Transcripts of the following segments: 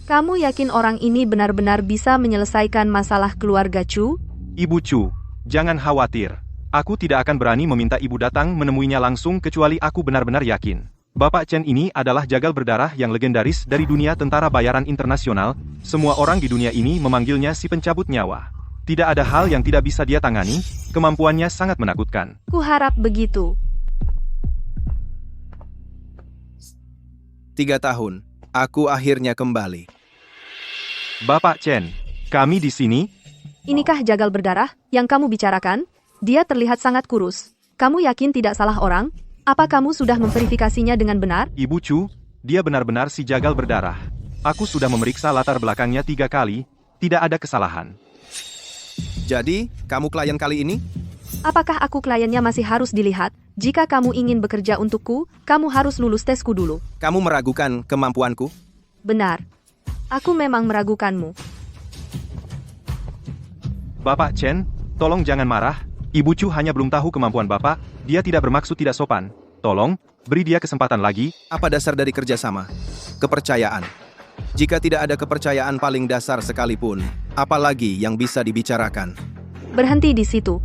Kamu yakin orang ini benar-benar bisa menyelesaikan masalah keluarga Chu? Ibu Chu, jangan khawatir. Aku tidak akan berani meminta ibu datang menemuinya langsung kecuali aku benar-benar yakin. Bapak Chen ini adalah jagal berdarah yang legendaris dari dunia tentara bayaran internasional. Semua orang di dunia ini memanggilnya si pencabut nyawa. Tidak ada hal yang tidak bisa dia tangani, kemampuannya sangat menakutkan. Kuharap begitu. 3 tahun, aku akhirnya kembali. Bapak Chen, kami di sini. Inikah jagal berdarah yang kamu bicarakan? Dia terlihat sangat kurus. Kamu yakin tidak salah orang? Apa kamu sudah memverifikasinya dengan benar? Ibu Chu, dia benar-benar si jagal berdarah. Aku sudah memeriksa latar belakangnya 3 kali, tidak ada kesalahan. Jadi, kamu klien kali ini? Apakah aku kliennya masih harus dilihat? Jika kamu ingin bekerja untukku, kamu harus lulus tesku dulu. Kamu meragukan kemampuanku? Benar. Aku memang meragukanmu. Bapak Chen, tolong jangan marah. Ibu Chu hanya belum tahu kemampuan Bapak, dia tidak bermaksud tidak sopan. Tolong, beri dia kesempatan lagi. Apa dasar dari kerjasama? Kepercayaan. Jika tidak ada kepercayaan paling dasar sekalipun, apalagi yang bisa dibicarakan? Berhenti di situ.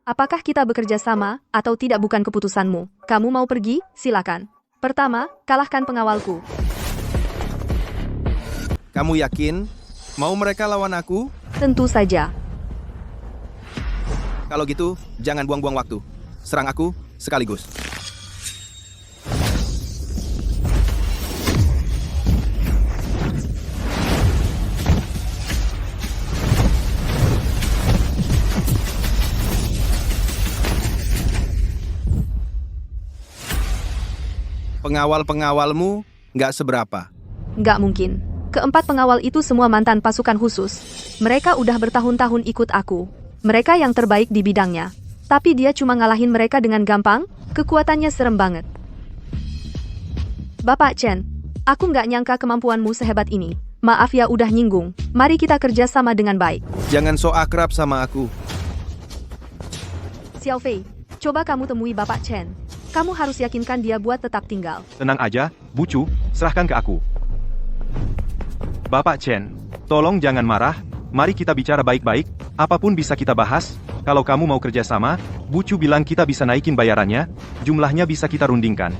Apakah kita bekerja sama, atau tidak bukan keputusanmu? Kamu mau pergi? Silakan. Pertama, kalahkan pengawalku. Kamu yakin? Mau mereka lawan aku? Tentu saja. Kalau gitu, jangan buang-buang waktu. Serang aku, sekaligus. Pengawal-pengawalmu nggak seberapa. Nggak mungkin. Keempat pengawal itu semua mantan pasukan khusus. Mereka udah bertahun-tahun ikut aku. Mereka yang terbaik di bidangnya. Tapi dia cuma ngalahin mereka dengan gampang, kekuatannya serem banget. Bapak Chen, aku nggak nyangka kemampuanmu sehebat ini. Maaf ya udah nyinggung. Mari kita kerja sama dengan baik. Jangan so akrab sama aku. Xiao Fei, coba kamu temui Bapak Chen. Kamu harus yakinkan dia buat tetap tinggal. Tenang aja, Bu Chu, serahkan ke aku. Bapak Chen, tolong jangan marah, mari kita bicara baik-baik, apapun bisa kita bahas. Kalau kamu mau kerja sama, Bu Chu bilang kita bisa naikin bayarannya, jumlahnya bisa kita rundingkan.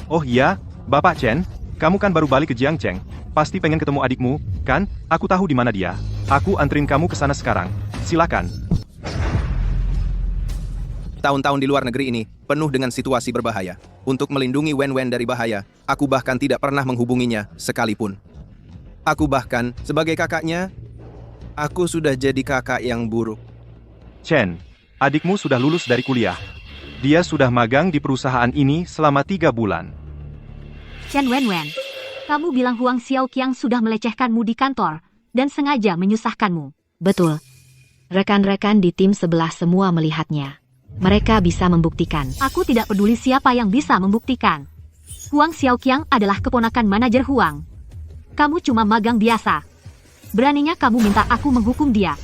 Oh iya, Bapak Chen, kamu kan baru balik ke Jiangcheng, pasti pengen ketemu adikmu, kan? Aku tahu di mana dia. Aku antrin kamu ke sana sekarang. Silakan. Tahun-tahun di luar negeri ini penuh dengan situasi berbahaya. Untuk melindungi Wen-Wen dari bahaya, aku bahkan tidak pernah menghubunginya sekalipun. Aku bahkan, sebagai kakaknya, aku sudah jadi kakak yang buruk. Chen, adikmu sudah lulus dari kuliah. Dia sudah magang di perusahaan ini selama 3 bulan. Chen Wenwen, kamu bilang Huang Xiaoqiang sudah melecehkanmu di kantor, dan sengaja menyusahkanmu. Betul. Rekan-rekan di tim sebelah semua melihatnya. Mereka bisa membuktikan. Aku tidak peduli siapa yang bisa membuktikan. Huang Xiaoqiang adalah keponakan manajer Huang. Kamu cuma magang biasa. Beraninya kamu minta aku menghukum dia.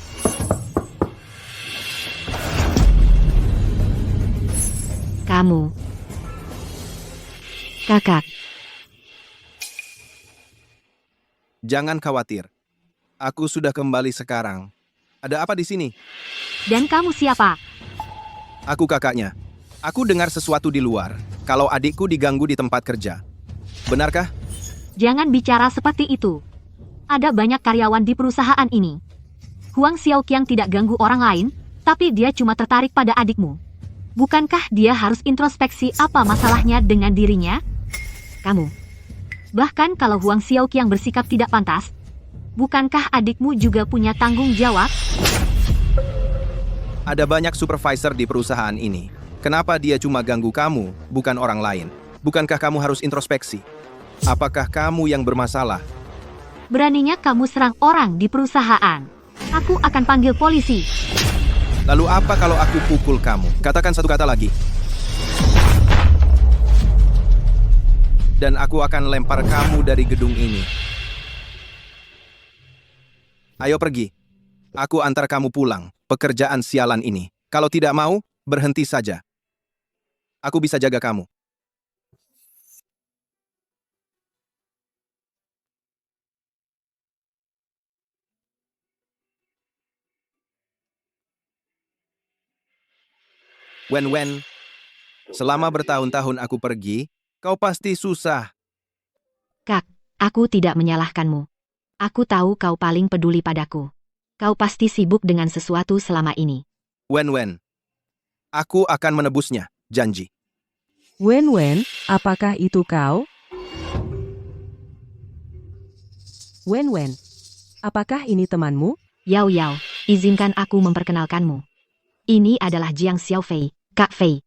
Kamu. Kakak. Jangan khawatir. Aku sudah kembali sekarang. Ada apa di sini? Dan kamu siapa? Aku kakaknya. Aku dengar sesuatu di luar, kalau adikku diganggu di tempat kerja. Benarkah? Jangan bicara seperti itu. Ada banyak karyawan di perusahaan ini. Huang Xiaoqiang tidak ganggu orang lain, tapi dia cuma tertarik pada adikmu. Bukankah dia harus introspeksi apa masalahnya dengan dirinya? Kamu. Bahkan kalau Huang Xiaoqiang bersikap tidak pantas, bukankah adikmu juga punya tanggung jawab? Ada banyak supervisor di perusahaan ini. Kenapa dia cuma ganggu kamu, bukan orang lain? Bukankah kamu harus introspeksi? Apakah kamu yang bermasalah? Beraninya kamu serang orang di perusahaan. Aku akan panggil polisi. Lalu apa kalau aku pukul kamu? Katakan satu kata lagi. Dan aku akan lempar kamu dari gedung ini. Ayo pergi. Aku antar kamu pulang. Pekerjaan sialan ini. Kalau tidak mau, berhenti saja. Aku bisa jaga kamu. Wen, selama bertahun-tahun aku pergi, kau pasti susah. Kak, aku tidak menyalahkanmu. Aku tahu kau paling peduli padaku. Kau pasti sibuk dengan sesuatu selama ini. Wen, aku akan menebusnya, janji. Wen, apakah itu kau? Wen, apakah ini temanmu? Yao, izinkan aku memperkenalkanmu. Ini adalah Jiang Xiaofei, Kak Fei.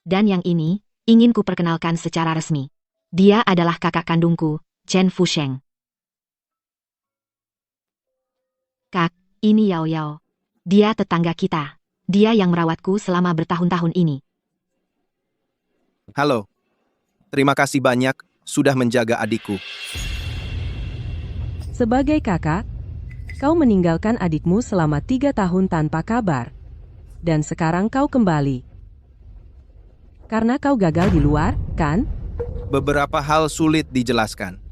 Dan yang ini, ingin ku perkenalkan secara resmi. Dia adalah kakak kandungku, Chen Fusheng. Kak, ini Yao. Dia tetangga kita. Dia yang merawatku selama bertahun-tahun ini. Halo. Terima kasih banyak sudah menjaga adikku. Sebagai kakak, kau meninggalkan adikmu selama 3 tahun tanpa kabar. Dan sekarang kau kembali. Karena kau gagal di luar, kan? Beberapa hal sulit dijelaskan.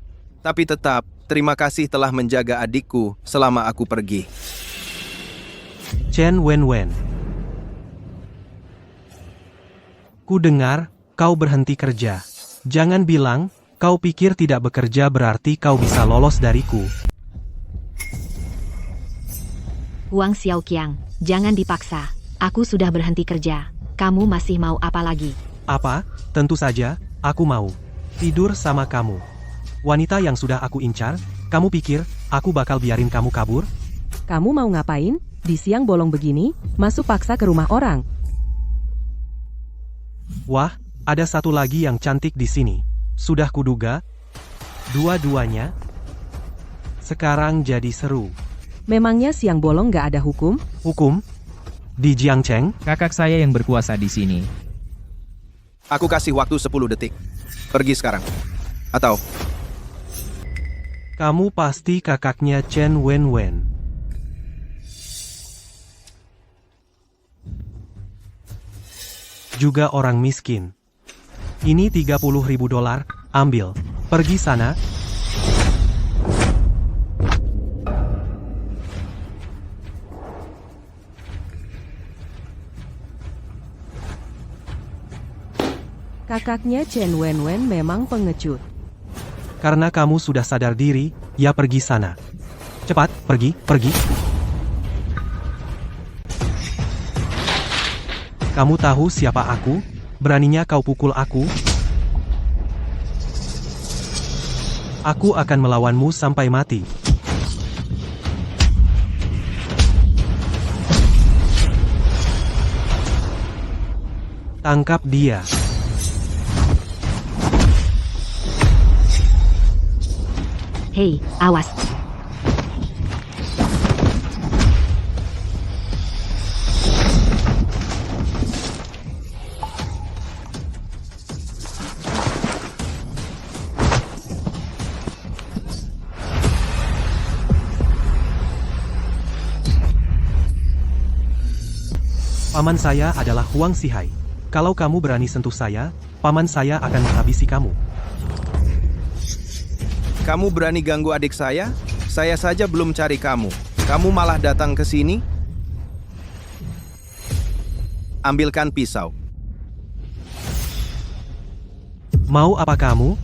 Tapi tetap, terima kasih telah menjaga adikku selama aku pergi. Chen Wen. Ku dengar, kau berhenti kerja. Jangan bilang, kau pikir tidak bekerja berarti kau bisa lolos dariku. Huang Xiaoqiang, jangan dipaksa. Aku sudah berhenti kerja. Kamu masih mau apa lagi? Apa? Tentu saja, aku mau tidur sama kamu. Wanita yang sudah aku incar, kamu pikir aku bakal biarin kamu kabur? Kamu mau ngapain? Di siang bolong begini, masuk paksa ke rumah orang. Wah, ada satu lagi yang cantik di sini. Sudah kuduga, dua-duanya sekarang jadi seru. Memangnya siang bolong gak ada hukum? Hukum? Di Jiangcheng? Kakak saya yang berkuasa di sini. Aku kasih waktu 10 detik. Pergi sekarang. Atau, Kamu pasti kakaknya Chen Wen. Juga orang miskin. Ini $30.000, ambil. Pergi sana. Kakaknya Chen Wen memang pengecut. Karena kamu sudah sadar diri, ya pergi sana. Cepat, pergi. Kamu tahu siapa aku? Beraninya kau pukul aku? Aku akan melawanmu sampai mati. Tangkap dia. Hei, awas. Paman saya adalah Huang Xihai. Kalau kamu berani sentuh saya, paman saya akan menghabisi kamu. kamu berani ganggu adik saya? Saya saja belum cari kamu. Kamu malah datang ke sini? Ambilkan pisau. Mau apa kamu?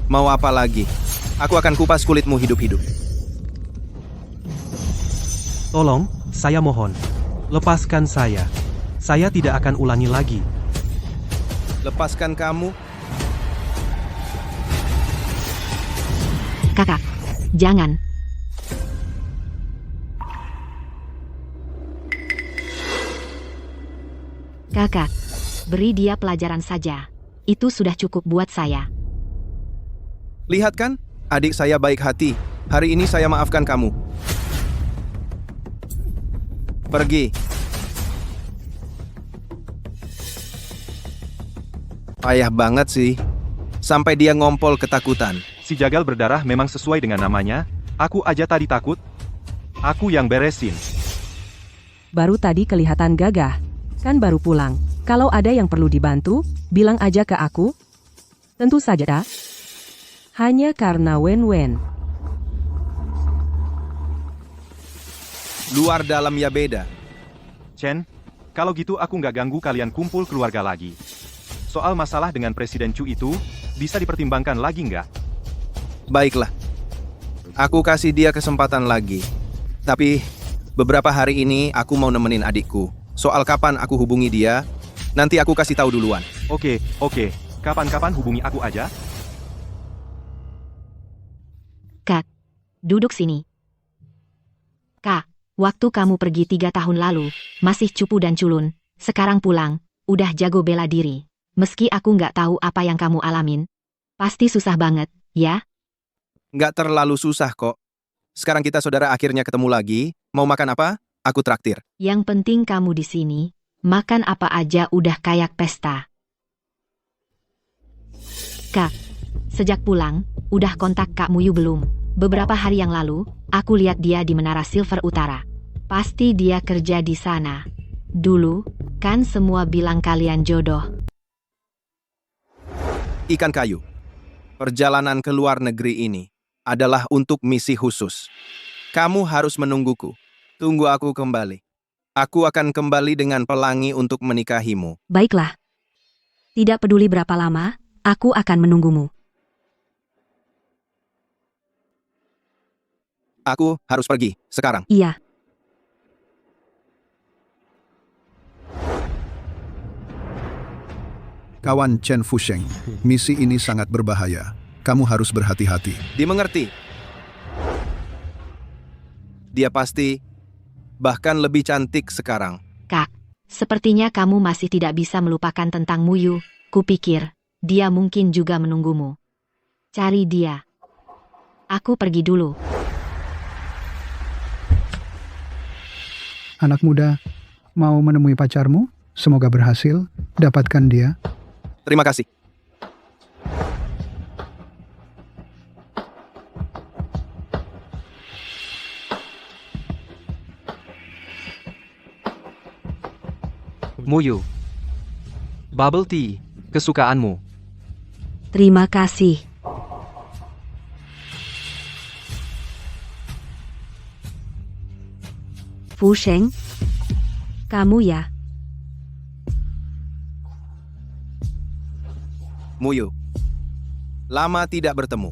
Mau apa lagi? Aku akan kupas kulitmu hidup-hidup. Tolong, saya mohon. Lepaskan saya. Saya tidak akan ulangi lagi. Lepaskan kamu. Kakak, jangan. Kakak, beri dia pelajaran saja. Itu sudah cukup buat saya. Lihat kan, adik saya baik hati. Hari ini saya maafkan kamu. Pergi. Payah banget sih. Sampai dia ngompol ketakutan. Si jagal berdarah memang sesuai dengan namanya. Aku aja tadi takut. Aku yang beresin. Baru tadi kelihatan gagah. Kan baru pulang. Kalau ada yang perlu dibantu, bilang aja ke aku. Tentu saja, dah. Hanya karena Wen. Luar dalam ya beda. Chen, Kalau gitu aku nggak ganggu kalian kumpul keluarga lagi. Soal masalah dengan Presiden Chu itu, bisa dipertimbangkan lagi nggak? Baiklah. Aku kasih dia kesempatan lagi. Tapi, beberapa hari ini aku mau nemenin adikku. Soal kapan aku hubungi dia, nanti aku kasih tahu duluan. Oke. Kapan-kapan hubungi aku aja. Kak, duduk sini. Kak, waktu kamu pergi 3 tahun lalu, masih cupu dan culun. Sekarang pulang, udah jago bela diri. Meski aku nggak tahu apa yang kamu alamin. Pasti susah banget, ya? Nggak terlalu susah kok. Sekarang kita saudara akhirnya ketemu lagi. Mau makan apa? Aku traktir. Yang penting kamu di sini, makan apa aja udah kayak pesta. Kak, sejak pulang, udah kontak Kak Muyu belum? Beberapa hari yang lalu, aku lihat dia di Menara Silver Utara. Pasti dia kerja di sana. Dulu, kan semua bilang kalian jodoh. Ikan kayu. Perjalanan ke luar negeri ini adalah untuk misi khusus. Kamu harus menungguku. Tunggu aku kembali. Aku akan kembali dengan pelangi untuk menikahimu. Baiklah. Tidak peduli berapa lama, aku akan menunggumu. Aku harus pergi sekarang. Iya. Kawan Chen Fusheng, misi ini sangat berbahaya. Kamu harus berhati-hati. Dimengerti. Dia pasti bahkan lebih cantik sekarang. Kak, sepertinya kamu masih tidak bisa melupakan tentang Muyu. Kupikir, dia mungkin juga menunggumu. Cari dia. Aku pergi dulu. Anak muda, mau menemui pacarmu? Semoga berhasil. Dapatkan dia. Terima kasih. Muyu. Bubble tea, kesukaanmu. Terima kasih. Fusheng, kamu ya? Muyu. Lama tidak bertemu.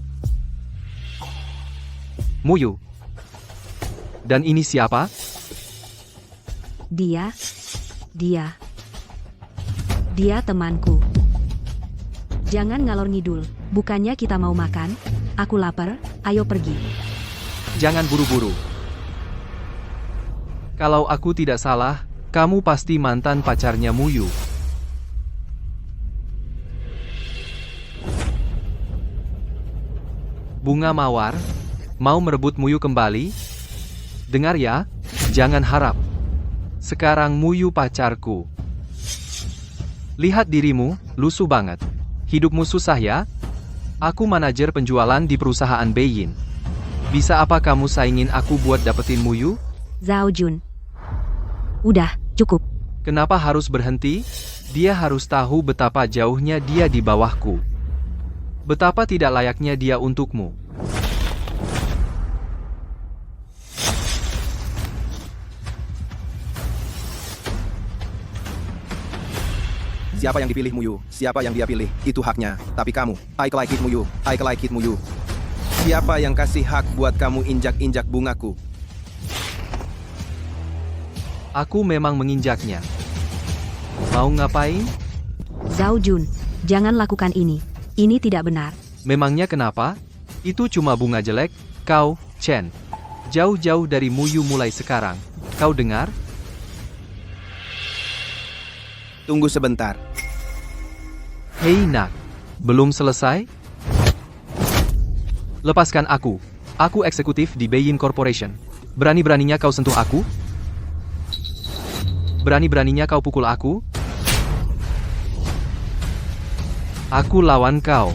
Muyu. Dan ini siapa? Dia temanku. Jangan ngalor ngidul, bukannya kita mau makan? Aku lapar, ayo pergi. Jangan buru-buru. Kalau aku tidak salah, kamu pasti mantan pacarnya Muyu. Bunga Mawar, mau merebut Muyu kembali? Dengar ya, jangan harap. Sekarang Muyu pacarku. Lihat dirimu, lusuh banget. Hidupmu susah ya? Aku manajer penjualan di perusahaan Beijing. Bisa apa kamu saingin aku buat dapetin Muyu? Zhao Jun. Udah, cukup. Kenapa harus berhenti? Dia harus tahu betapa jauhnya dia di bawahku. Betapa tidak layaknya dia untukmu. Siapa yang dipilih Muyu? Siapa yang dia pilih? Itu haknya. Tapi kamu, I like it Muyu. I like it Muyu. Siapa yang kasih hak buat kamu injak-injak bungaku? Aku memang menginjaknya. Mau ngapain? Zhao Jun, jangan lakukan ini. Ini tidak benar. Memangnya kenapa? Itu cuma bunga jelek, kau, Chen. Jauh-jauh dari Muyu mulai sekarang. Kau dengar? Tunggu sebentar. Hei nak, belum selesai? Lepaskan aku. Aku eksekutif di Beijing Corporation. Berani-beraninya kau sentuh aku? Berani-beraninya kau pukul aku? Aku lawan kau.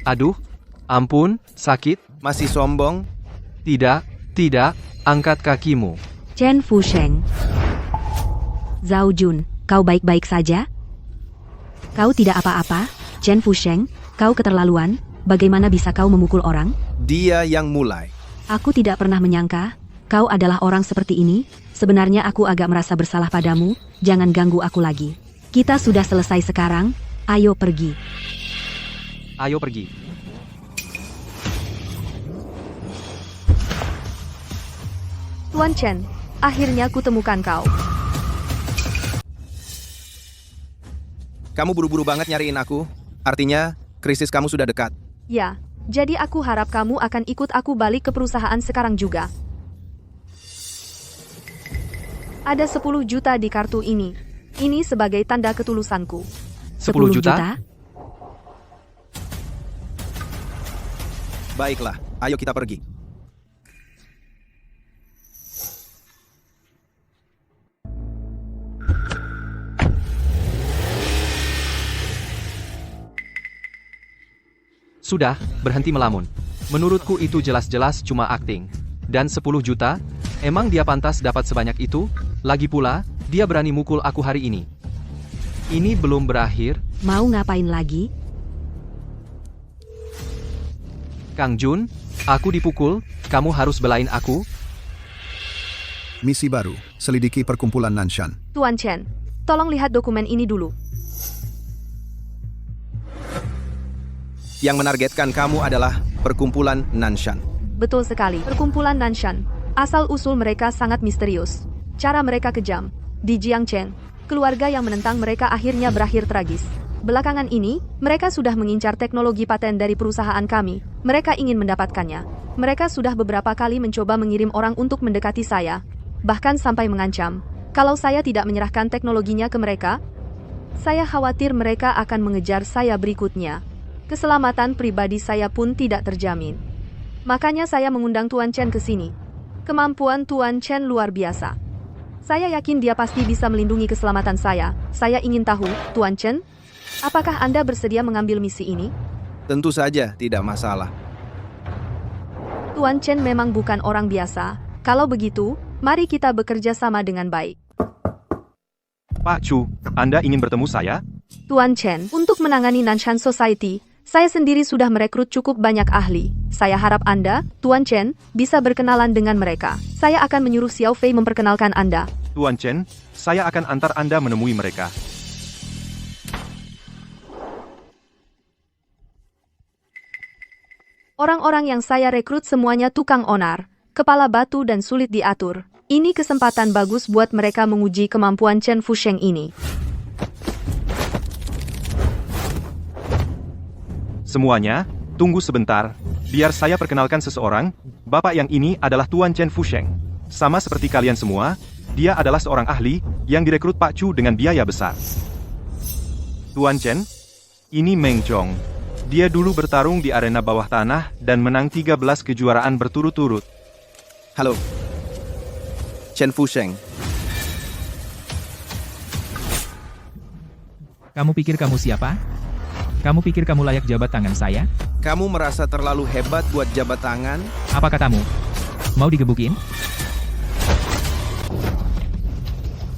Aduh, ampun, sakit. Masih sombong? Tidak, angkat kakimu. Chen Fusheng. Zhao Jun, kau baik-baik saja? Kau tidak apa-apa, Chen Fusheng, kau keterlaluan, bagaimana bisa kau memukul orang? Dia yang mulai. Aku tidak pernah menyangka kau adalah orang seperti ini. Sebenarnya aku agak merasa bersalah padamu. Jangan ganggu aku lagi. Kita sudah selesai sekarang. Ayo pergi. Ayo pergi. Tuan Chen, akhirnya kutemukan kau. Kamu buru-buru banget nyariin aku. Artinya, krisis kamu sudah dekat. Ya, jadi aku harap kamu akan ikut aku balik ke perusahaan sekarang juga. Ada 10 juta di kartu ini. Ini sebagai tanda ketulusanku. 10 juta? Baiklah, ayo kita pergi. Sudah, berhenti melamun. Menurutku itu jelas-jelas cuma akting. Dan 10 juta? Emang dia pantas dapat sebanyak itu? Lagi pula, dia berani mukul aku hari ini. Ini belum berakhir. Mau ngapain lagi? Kang Jun, aku dipukul, kamu harus belain aku? Misi baru, selidiki perkumpulan Nanshan. Tuan Chen, tolong lihat dokumen ini dulu. Yang menargetkan kamu adalah perkumpulan Nanshan. Betul sekali, perkumpulan Nanshan. Asal-usul mereka sangat misterius. Cara mereka kejam. Di Jiangcheng, keluarga yang menentang mereka akhirnya berakhir tragis. Belakangan ini, mereka sudah mengincar teknologi paten dari perusahaan kami. Mereka ingin mendapatkannya. Mereka sudah beberapa kali mencoba mengirim orang untuk mendekati saya. Bahkan sampai mengancam, kalau saya tidak menyerahkan teknologinya ke mereka, saya khawatir mereka akan mengejar saya berikutnya. Keselamatan pribadi saya pun tidak terjamin. Makanya saya mengundang Tuan Chen ke sini. Kemampuan Tuan Chen luar biasa. Saya yakin dia pasti bisa melindungi keselamatan saya. Saya ingin tahu, Tuan Chen, apakah Anda bersedia mengambil misi ini? Tentu saja tidak masalah. Tuan Chen memang bukan orang biasa. Kalau begitu, mari kita bekerja sama dengan baik. Pak Chu, Anda ingin bertemu saya? Tuan Chen, untuk menangani Nanshan Society, saya sendiri sudah merekrut cukup banyak ahli. Saya harap Anda, Tuan Chen, bisa berkenalan dengan mereka. Saya akan menyuruh Xiao Fei memperkenalkan Anda. Tuan Chen, saya akan antar Anda menemui mereka. Orang-orang yang saya rekrut semuanya tukang onar, kepala batu dan sulit diatur. Ini kesempatan bagus buat mereka menguji kemampuan Chen Fusheng ini. Semuanya, tunggu sebentar. Biar saya perkenalkan seseorang. Bapak yang ini adalah Tuan Chen Fusheng. Sama seperti kalian semua, dia adalah seorang ahli yang direkrut Pak Chu dengan biaya besar. Tuan Chen, ini Meng Chong. Dia dulu bertarung di arena bawah tanah dan menang 13 kejuaraan berturut-turut. Halo. Chen Fusheng. Kamu pikir kamu siapa? Kamu pikir kamu layak jabat tangan saya? Kamu merasa terlalu hebat buat jabat tangan? Apa katamu? Mau digebukin?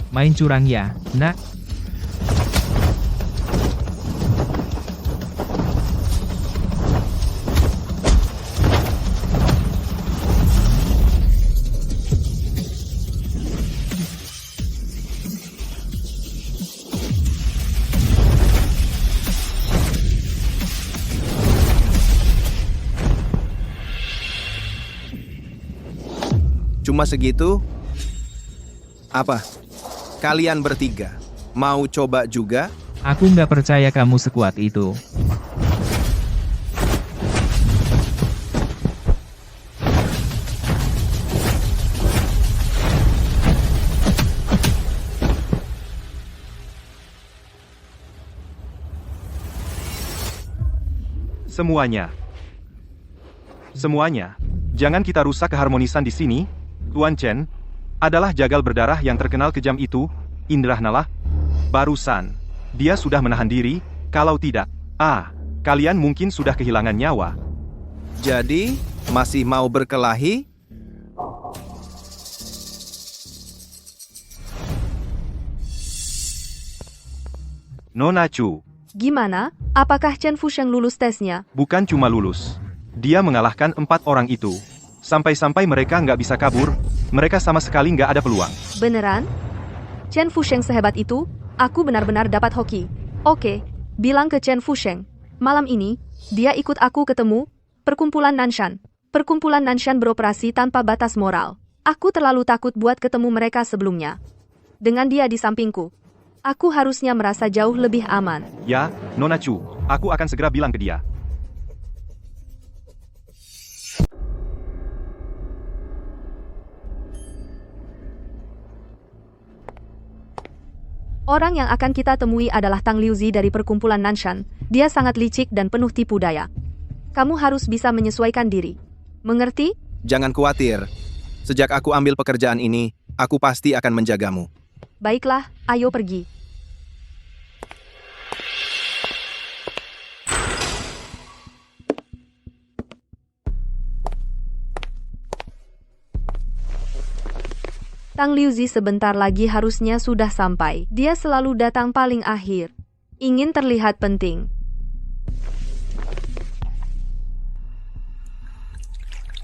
Main curang ya, nak? Cuma segitu? Apa? Kalian bertiga mau coba juga? Aku nggak percaya kamu sekuat itu. Semuanya, jangan kita rusak keharmonisan di sini. Tuan Chen adalah jagal berdarah yang terkenal kejam itu, Indrah Nalah. Barusan, dia sudah menahan diri, kalau tidak, kalian mungkin sudah kehilangan nyawa. Jadi, masih mau berkelahi? Nona Chu, Gimana? Apakah Chen Fusheng lulus tesnya? bukan cuma lulus. Dia mengalahkan 4 orang itu. Sampai-sampai mereka nggak bisa kabur, mereka sama sekali nggak ada peluang. Beneran? Chen Fusheng sehebat itu? Aku benar-benar dapat hoki. Oke, bilang ke Chen Fusheng. Malam ini, dia ikut aku ketemu Perkumpulan Nanshan. Perkumpulan Nanshan beroperasi tanpa batas moral. Aku terlalu takut buat ketemu mereka sebelumnya. Dengan dia di sampingku, aku harusnya merasa jauh lebih aman. Ya, Nona Chu, aku akan segera bilang ke dia. Orang yang akan kita temui adalah Tang Liuzi dari Perkumpulan Nanshan. Dia sangat licik dan penuh tipu daya. Kamu harus bisa menyesuaikan diri. Mengerti? Jangan khawatir. Sejak aku ambil pekerjaan ini, aku pasti akan menjagamu. Baiklah, ayo pergi. Tang Liuzi sebentar lagi harusnya sudah sampai. Dia selalu datang paling akhir. Ingin terlihat penting.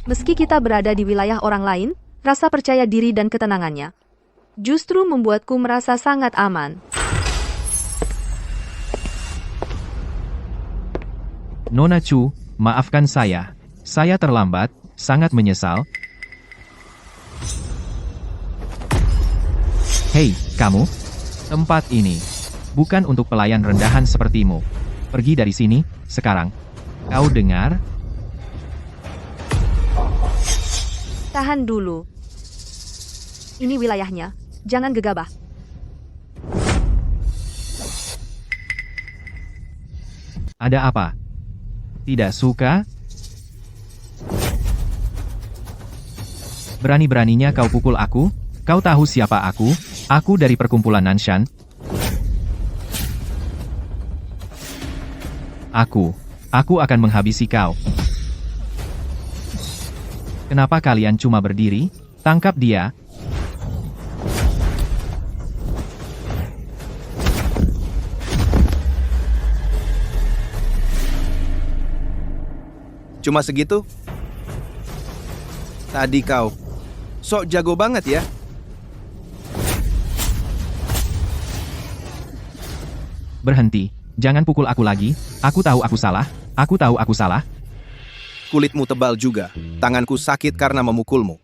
Meski kita berada di wilayah orang lain, rasa percaya diri dan ketenangannya justru membuatku merasa sangat aman. Nona Chu, maafkan saya. Saya terlambat, sangat menyesal. Hei, kamu. Tempat ini bukan untuk pelayan rendahan sepertimu. Pergi dari sini, sekarang. Kau dengar? Tahan dulu. Ini wilayahnya. Jangan gegabah. Ada apa? Tidak suka? Berani-beraninya kau pukul aku? Kau tahu siapa aku? Aku dari Perkumpulan Nanshan. Aku akan menghabisi kau. Kenapa kalian cuma berdiri? Tangkap dia. Cuma segitu? Tadi kau sok jago banget ya. Berhenti. Jangan pukul aku lagi. Aku tahu aku salah. Aku tahu aku salah. Kulitmu tebal juga. Tanganku sakit karena memukulmu.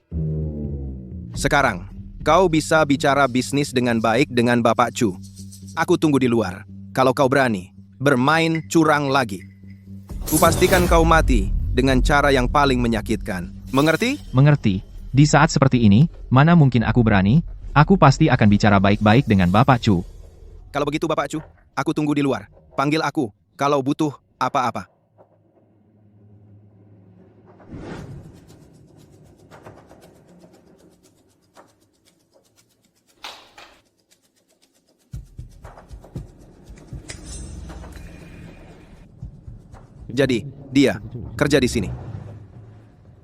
Sekarang, kau bisa bicara bisnis dengan baik dengan Bapak Chu. Aku tunggu di luar. Kalau kau berani, bermain curang lagi. Kupastikan kau mati dengan cara yang paling menyakitkan. Mengerti? Mengerti. Di saat seperti ini, mana mungkin aku berani? Aku pasti akan bicara baik-baik dengan Bapak Chu. Kalau begitu Bapak Chu, aku tunggu di luar. Panggil aku kalau butuh apa-apa. Jadi, dia kerja di sini.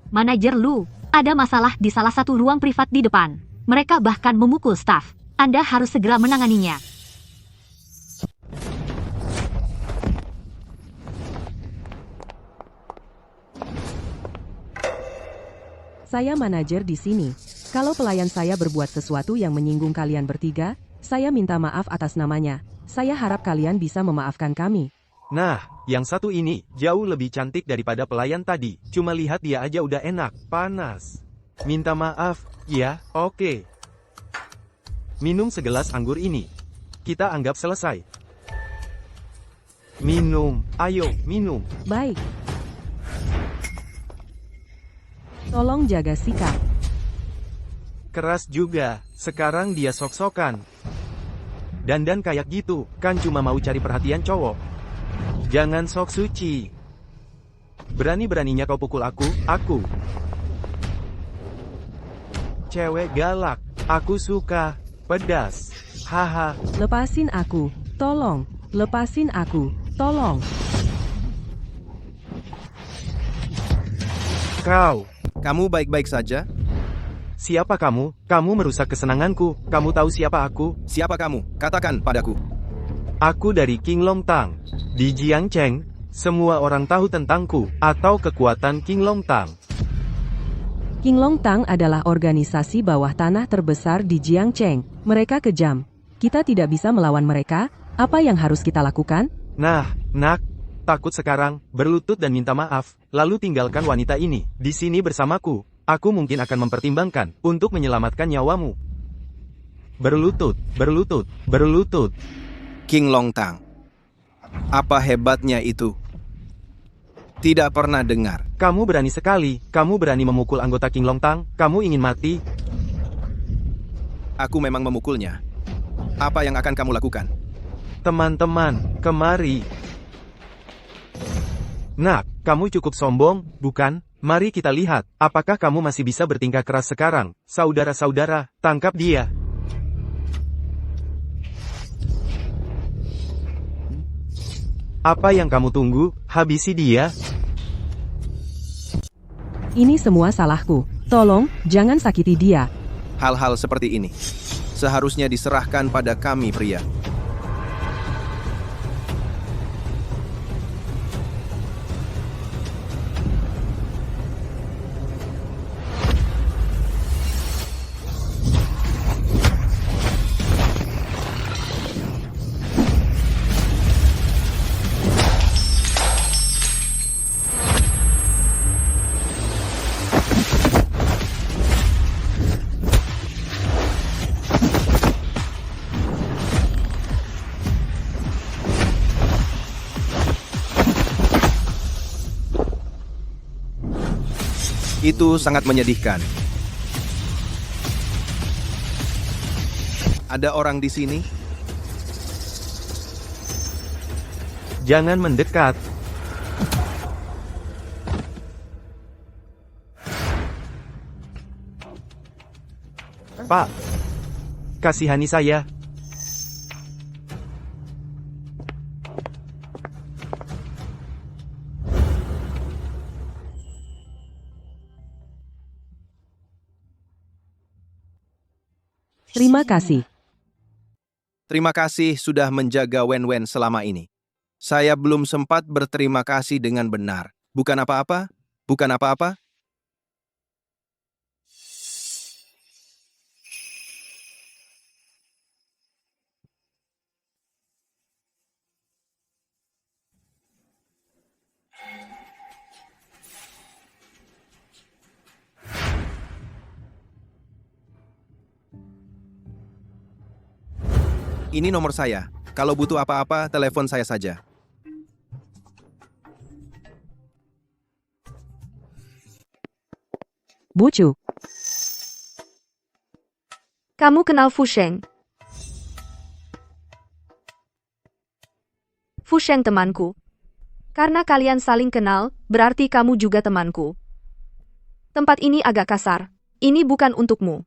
Manajer Lu, ada masalah di salah satu ruang privat di depan. Mereka bahkan memukul staf. Anda harus segera menanganinya. Saya manajer di sini. Kalau pelayan saya berbuat sesuatu yang menyinggung kalian bertiga, saya minta maaf atas namanya. Saya harap kalian bisa memaafkan kami. Nah, yang satu ini jauh lebih cantik daripada pelayan tadi. Cuma lihat dia aja udah enak, panas. Minta maaf, ya, oke. Minum segelas anggur ini. Kita anggap selesai. Minum, ayo, minum. Baik. Tolong jaga sikap. Keras juga, sekarang dia sok-sokan. Dandan kayak gitu, kan cuma mau cari perhatian cowok. Jangan sok suci. Berani-beraninya kau pukul aku. Cewek galak, aku suka, pedas. Haha. Lepasin aku, tolong. Lepasin aku, tolong. Kamu baik-baik saja? Siapa kamu? Kamu merusak kesenanganku. Kamu tahu siapa aku? Siapa kamu? Katakan padaku. Aku dari King Long Tang, di Jiangcheng. semua orang tahu tentangku, atau kekuatan King Long Tang. King Long Tang adalah organisasi bawah tanah terbesar di Jiangcheng. Mereka kejam. Kita tidak bisa melawan mereka. Apa yang harus kita lakukan? Nah, nak, takut sekarang, berlutut dan minta maaf, lalu tinggalkan wanita ini di sini bersamaku. Aku mungkin akan mempertimbangkan untuk menyelamatkan nyawamu. Berlutut, berlutut, berlutut. King Long Tang. Apa hebatnya itu? Tidak pernah dengar. Kamu berani sekali, kamu berani memukul anggota King Long Tang, kamu ingin mati? Aku memang memukulnya. Apa yang akan kamu lakukan? Teman-teman, kemari. Nak, kamu cukup sombong, bukan? Mari kita lihat, apakah kamu masih bisa bertingkah keras sekarang? Saudara-saudara, tangkap dia. Apa yang kamu tunggu? Habisi dia. Ini semua salahku. Tolong, jangan sakiti dia. Hal-hal seperti ini seharusnya diserahkan pada kami pria. Itu sangat menyedihkan. Ada orang di sini? Jangan mendekat. Pak, kasihani saya. Terima kasih. Terima kasih sudah menjaga Wen Wen selama ini. Saya belum sempat berterima kasih dengan benar. Bukan apa-apa? Bukan apa-apa? Ini nomor saya. Kalau butuh apa-apa, telepon saya saja. Bucu. Kamu kenal Fu Sheng? Fu Sheng temanku. Karena kalian saling kenal, berarti kamu juga temanku. Tempat ini agak kasar. Ini bukan untukmu.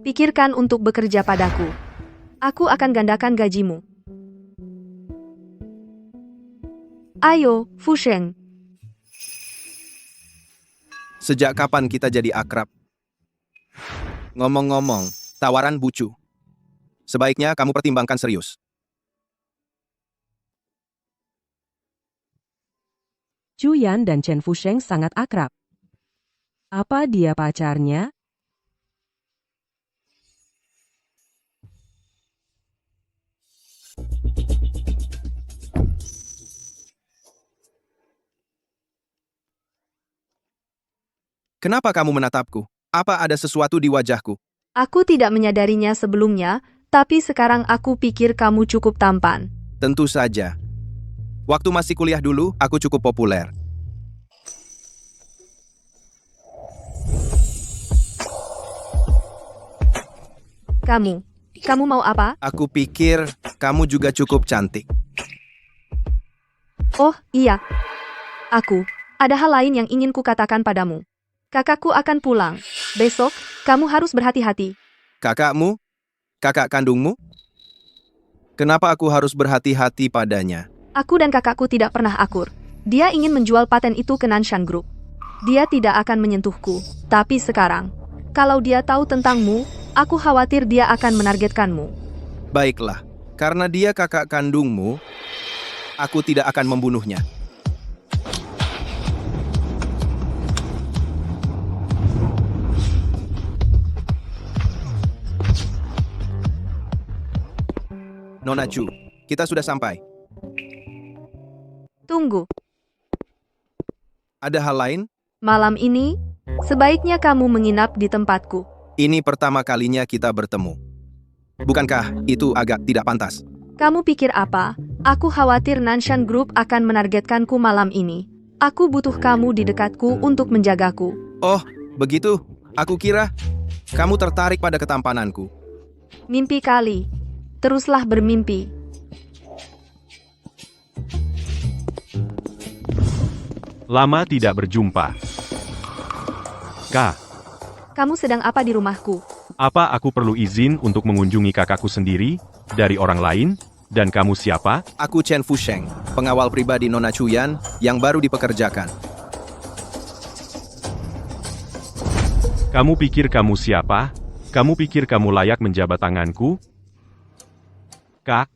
Pikirkan untuk bekerja padaku. Aku akan gandakan gajimu. Ayo, Fu Sheng. Sejak kapan kita jadi akrab? Ngomong-ngomong, tawaran Bucu. Sebaiknya kamu pertimbangkan serius. Chu Yan dan Chen Fusheng sangat akrab. Apa dia pacarnya? Kenapa kamu menatapku? Apa ada sesuatu di wajahku? Aku tidak menyadarinya sebelumnya, tapi sekarang aku pikir kamu cukup tampan. Tentu saja. Waktu masih kuliah dulu, aku cukup populer. Kamu mau apa? Aku pikir kamu juga cukup cantik. Oh, iya. Ada hal lain yang ingin kukatakan padamu. Kakakku akan pulang. Besok, kamu harus berhati-hati. Kakakmu? Kakak kandungmu? Kenapa aku harus berhati-hati padanya? Aku dan kakakku tidak pernah akur. Dia ingin menjual paten itu ke Nanshan Group. Dia tidak akan menyentuhku. Tapi sekarang, kalau dia tahu tentangmu, aku khawatir dia akan menargetkanmu. Baiklah, karena dia kakak kandungmu, aku tidak akan membunuhnya. Nona Chu, kita sudah sampai. Tunggu, Ada hal lain? malam ini, sebaiknya kamu menginap di tempatku. Ini pertama kalinya kita bertemu. Bukankah itu agak tidak pantas? Kamu pikir apa? Aku khawatir Nanshan Group akan menargetkanku malam ini. Aku butuh kamu di dekatku untuk menjagaku. Oh, begitu. Aku kira kamu tertarik pada ketampananku. Mimpi kali. Teruslah bermimpi. Lama tidak berjumpa. Kak, Kamu sedang apa di rumahku? apa aku perlu izin untuk mengunjungi kakakku sendiri, dari orang lain? Dan kamu siapa? Aku Chen Fusheng, pengawal pribadi Nona Chuyan yang baru dipekerjakan. Kamu pikir kamu siapa? Kamu pikir kamu layak menjabat tanganku? Kak,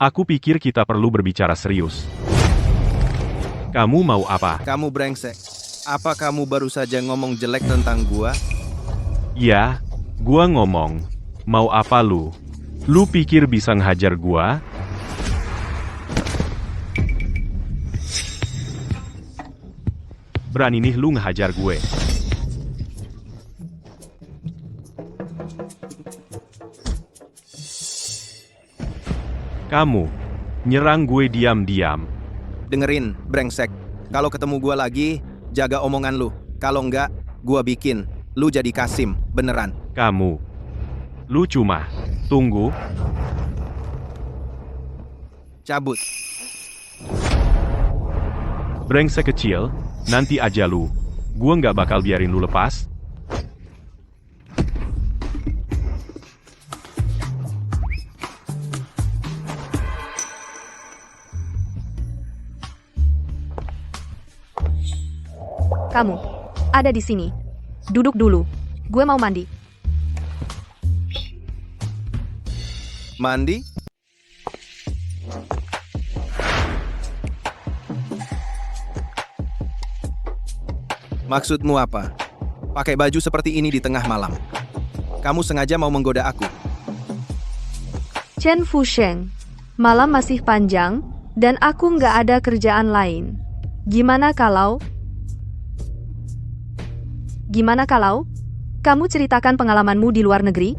aku pikir kita perlu berbicara serius. Kamu mau apa? Kamu brengsek. Apa kamu baru saja ngomong jelek tentang gua? Ya, gua ngomong. Mau apa lu? Lu pikir bisa ngehajar gua? Berani nih lu ngehajar gue. Kamu nyerang gue diam-diam. Dengerin, brengsek. Kalau ketemu gua lagi, jaga omongan lu. Kalau enggak, gua bikin lu jadi Kasim, beneran. Kamu. Lu cuma tunggu. Cabut. Brengsek kecil, nanti aja lu. Gua nggak bakal biarin lu lepas. Kamu ada di sini. Duduk dulu. Gue mau mandi. Mandi? Maksudmu apa? Pakai baju seperti ini di tengah malam. Kamu sengaja mau menggoda aku. Chen Fusheng, malam masih panjang, dan aku nggak ada kerjaan lain. Gimana kalau kamu ceritakan pengalamanmu di luar negeri?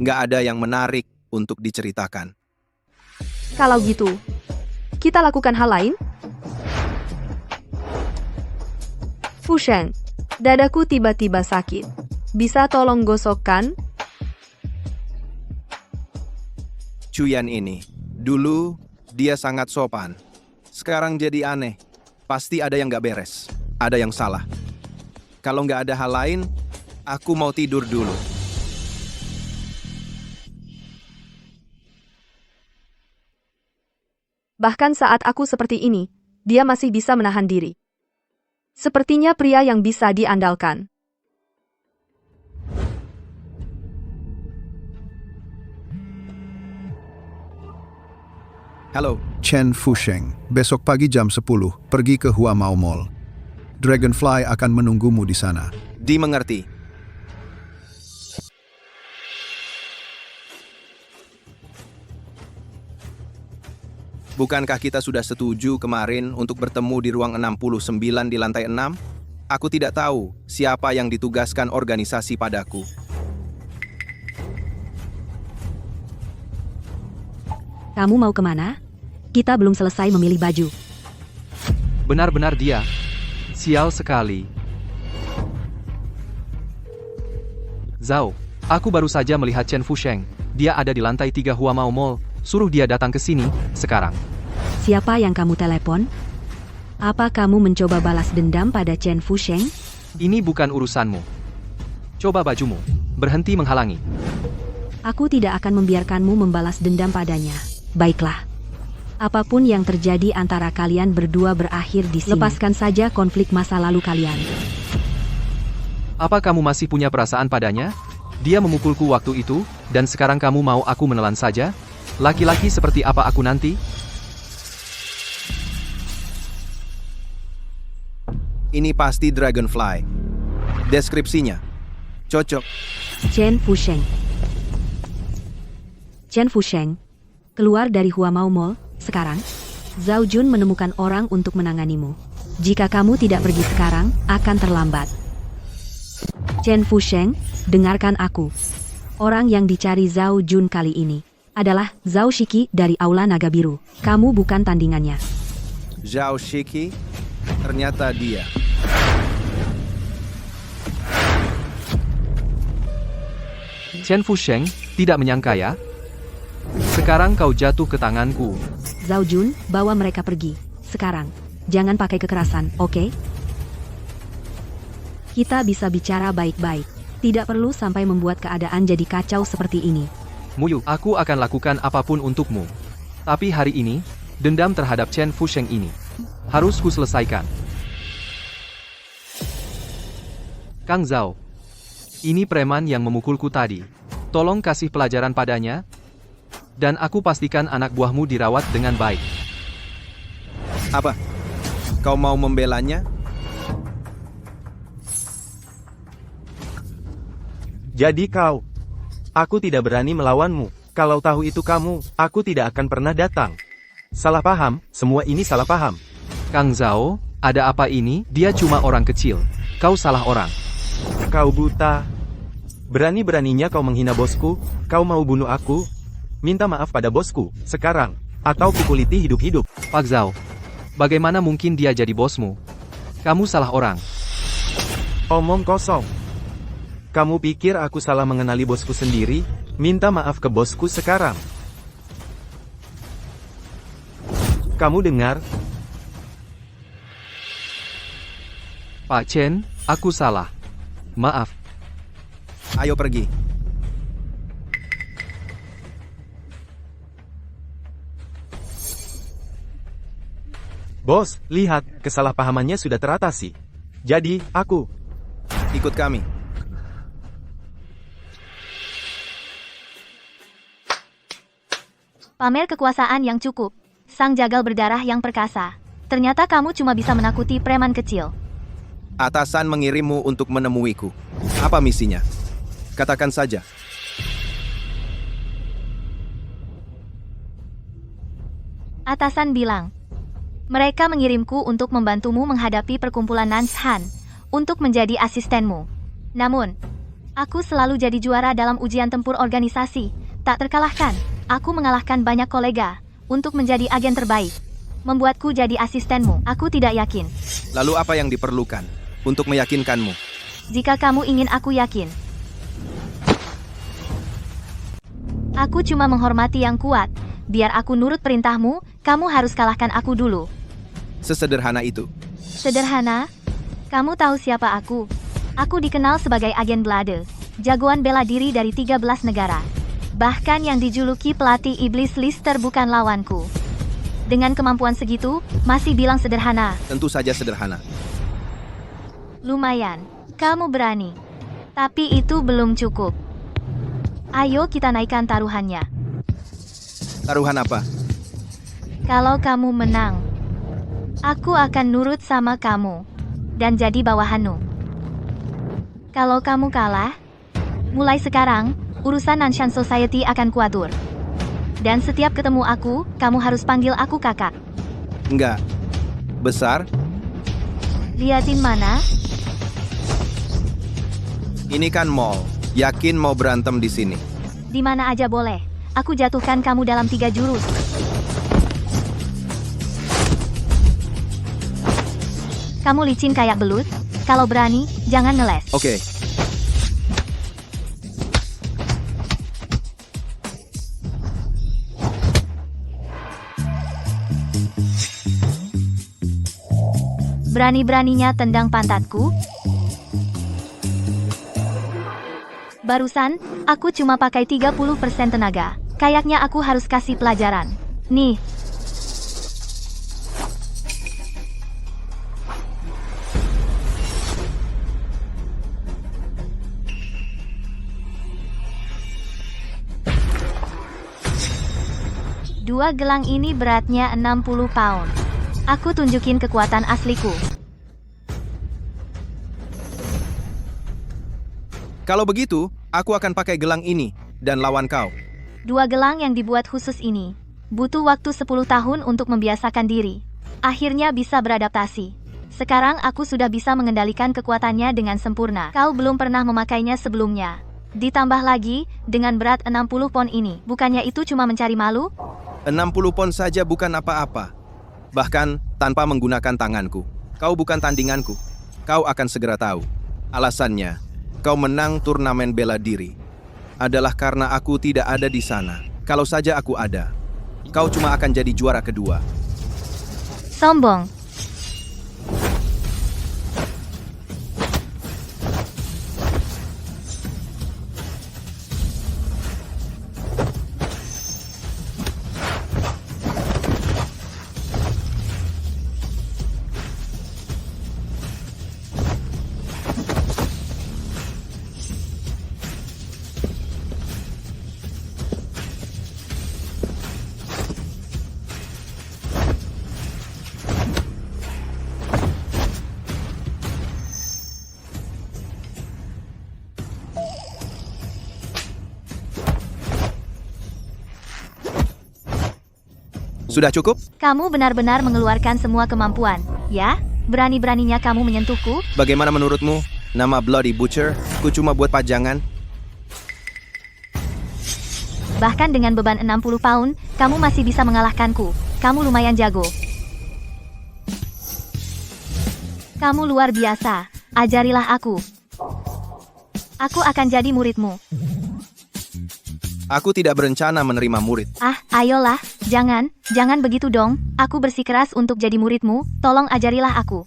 Nggak ada yang menarik untuk diceritakan. Kalau gitu, kita lakukan hal lain? Fusheng, dadaku tiba-tiba sakit. Bisa tolong gosokkan? Chuyan ini, dulu dia sangat sopan. Sekarang jadi aneh. Pasti ada yang nggak beres. Ada yang salah. Kalau nggak ada hal lain, aku mau tidur dulu. Bahkan saat aku seperti ini, dia masih bisa menahan diri. Sepertinya pria yang bisa diandalkan. Halo, Chen Fusheng, besok pagi jam 10, pergi ke Hua Mao Mall. Dragonfly akan menunggumu di sana. dimengerti. Bukankah kita sudah setuju kemarin untuk bertemu di ruang 69 di lantai 6? Aku tidak tahu siapa yang ditugaskan organisasi padaku. Kamu mau kemana? Kita belum selesai memilih baju. Benar-benar dia. Sial sekali. Zhao, aku baru saja melihat Chen Fusheng. Dia ada di lantai 3 Hua Mao Mall. Suruh dia datang ke sini, sekarang. Siapa yang kamu telepon? Apa kamu mencoba balas dendam pada Chen Fusheng? Ini bukan urusanmu. Coba bajumu. Berhenti menghalangi. Aku tidak akan membiarkanmu membalas dendam padanya. Baiklah. Apapun yang terjadi antara kalian berdua berakhir di sini. Lepaskan saja konflik masa lalu kalian. Apa kamu masih punya perasaan padanya? Dia memukulku waktu itu, dan sekarang kamu mau aku menelan saja? Laki-laki seperti apa aku nanti? Ini pasti Dragonfly. Deskripsinya cocok. Chen Fusheng. Chen Fusheng, keluar dari Hua Mao Mall, sekarang. Zhao Jun menemukan orang untuk menanganimu. Jika kamu tidak pergi sekarang, akan terlambat. Chen Fusheng, dengarkan aku. Orang yang dicari Zhao Jun kali ini adalah Zhao Shiki dari Aula Naga Biru. Kamu bukan tandingannya. Zhao Shiki, ternyata dia. Chen Fusheng, tidak menyangka ya? Sekarang kau jatuh ke tanganku. Zhao Jun, bawa mereka pergi. Sekarang. Jangan pakai kekerasan, oke? Kita bisa bicara baik-baik. Tidak perlu sampai membuat keadaan jadi kacau seperti ini. Muyu, aku akan lakukan apapun untukmu. Tapi hari ini, dendam terhadap Chen Fusheng ini harus kuselesaikan. Kang Zhao, ini preman yang memukulku tadi. Tolong kasih pelajaran padanya. Dan aku pastikan anak buahmu dirawat dengan baik. Apa? Kau mau membelanya? Jadi kau. Aku tidak berani melawanmu. Kalau tahu itu kamu, aku tidak akan pernah datang. Salah paham, semua ini salah paham. Kang Zhao, ada apa ini? Dia cuma orang kecil. Kau salah orang. Kau buta. Berani-beraninya kau menghina bosku, kau mau bunuh aku? Minta maaf pada bosku, sekarang. Atau kukuliti hidup-hidup. Pak Zhao, bagaimana mungkin dia jadi bosmu? Kamu salah orang. Omong kosong. Kamu pikir aku salah mengenali bosku sendiri? Minta maaf ke bosku sekarang. Kamu dengar? Pak Chen, aku salah. Maaf. Ayo pergi. Bos, lihat, kesalahpahamannya sudah teratasi. Jadi, aku. Ikut kami. Pamer kekuasaan yang cukup. Sang jagal berdarah yang perkasa. Ternyata kamu cuma bisa menakuti preman kecil. Atasan mengirimmu untuk menemuiku. Apa misinya? Katakan saja. Atasan bilang, mereka mengirimku untuk membantumu menghadapi perkumpulan Nanshan, untuk menjadi asistenmu. Namun, aku selalu jadi juara dalam ujian tempur organisasi, tak terkalahkan. Aku mengalahkan banyak kolega, untuk menjadi agen terbaik. Membuatku jadi asistenmu, aku tidak yakin. Lalu apa yang diperlukan untuk meyakinkanmu? Jika kamu ingin aku yakin. Aku cuma menghormati yang kuat. Biar aku nurut perintahmu, kamu harus kalahkan aku dulu. Sesederhana itu. Sederhana? Kamu tahu siapa aku? Aku dikenal sebagai agen Blade, jagoan bela diri dari 13 negara. Bahkan yang dijuluki pelatih iblis Lister bukan lawanku. Dengan kemampuan segitu, masih bilang sederhana. Tentu saja sederhana. Lumayan, kamu berani. Tapi itu belum cukup. Ayo kita naikkan taruhannya. Taruhan apa? Kalau kamu menang, aku akan nurut sama kamu dan jadi bawahanmu. Kalau kamu kalah, mulai sekarang, urusan Nanshan Society akan kuatur. Dan setiap ketemu aku, kamu harus panggil aku kakak. Enggak. Besar? Liatin mana? Ini kan mall. Yakin mau berantem di sini? Di mana aja boleh. Aku jatuhkan kamu dalam 3 jurus. Kamu licin kayak belut. Kalau berani, jangan ngeles. Oke. Berani-beraninya tendang pantatku? Barusan, aku cuma pakai 30% tenaga. Kayaknya aku harus kasih pelajaran. Nih. Dua gelang ini beratnya 60 pound. Aku tunjukin kekuatan asliku. Kalau begitu, Aku akan pakai gelang ini dan lawan kau. 2 gelang yang dibuat khusus ini. Butuh waktu 10 tahun untuk membiasakan diri. Akhirnya bisa beradaptasi. Sekarang aku sudah bisa mengendalikan kekuatannya dengan sempurna. Kau belum pernah memakainya sebelumnya. Ditambah lagi, dengan berat 60 pon ini. Bukannya itu cuma mencari malu? 60 pon saja bukan apa-apa. Bahkan tanpa menggunakan tanganku. Kau bukan tandinganku. Kau akan segera tahu. Alasannya, kau menang turnamen bela diri. Adalah karena aku tidak ada di sana. Kalau saja aku ada, kau cuma akan jadi juara kedua. Sombong. Sudah cukup? Kamu benar-benar mengeluarkan semua kemampuan, ya? Berani-beraninya kamu menyentuhku? Bagaimana menurutmu? Nama Bloody Butcher, ku cuma buat pajangan. Bahkan dengan beban 60 pound, kamu masih bisa mengalahkanku. Kamu lumayan jago. Kamu luar biasa. Ajarilah aku. Aku akan jadi muridmu. Aku tidak berencana menerima murid. Ayolah, jangan begitu dong. Aku bersikeras untuk jadi muridmu, tolong ajarilah aku.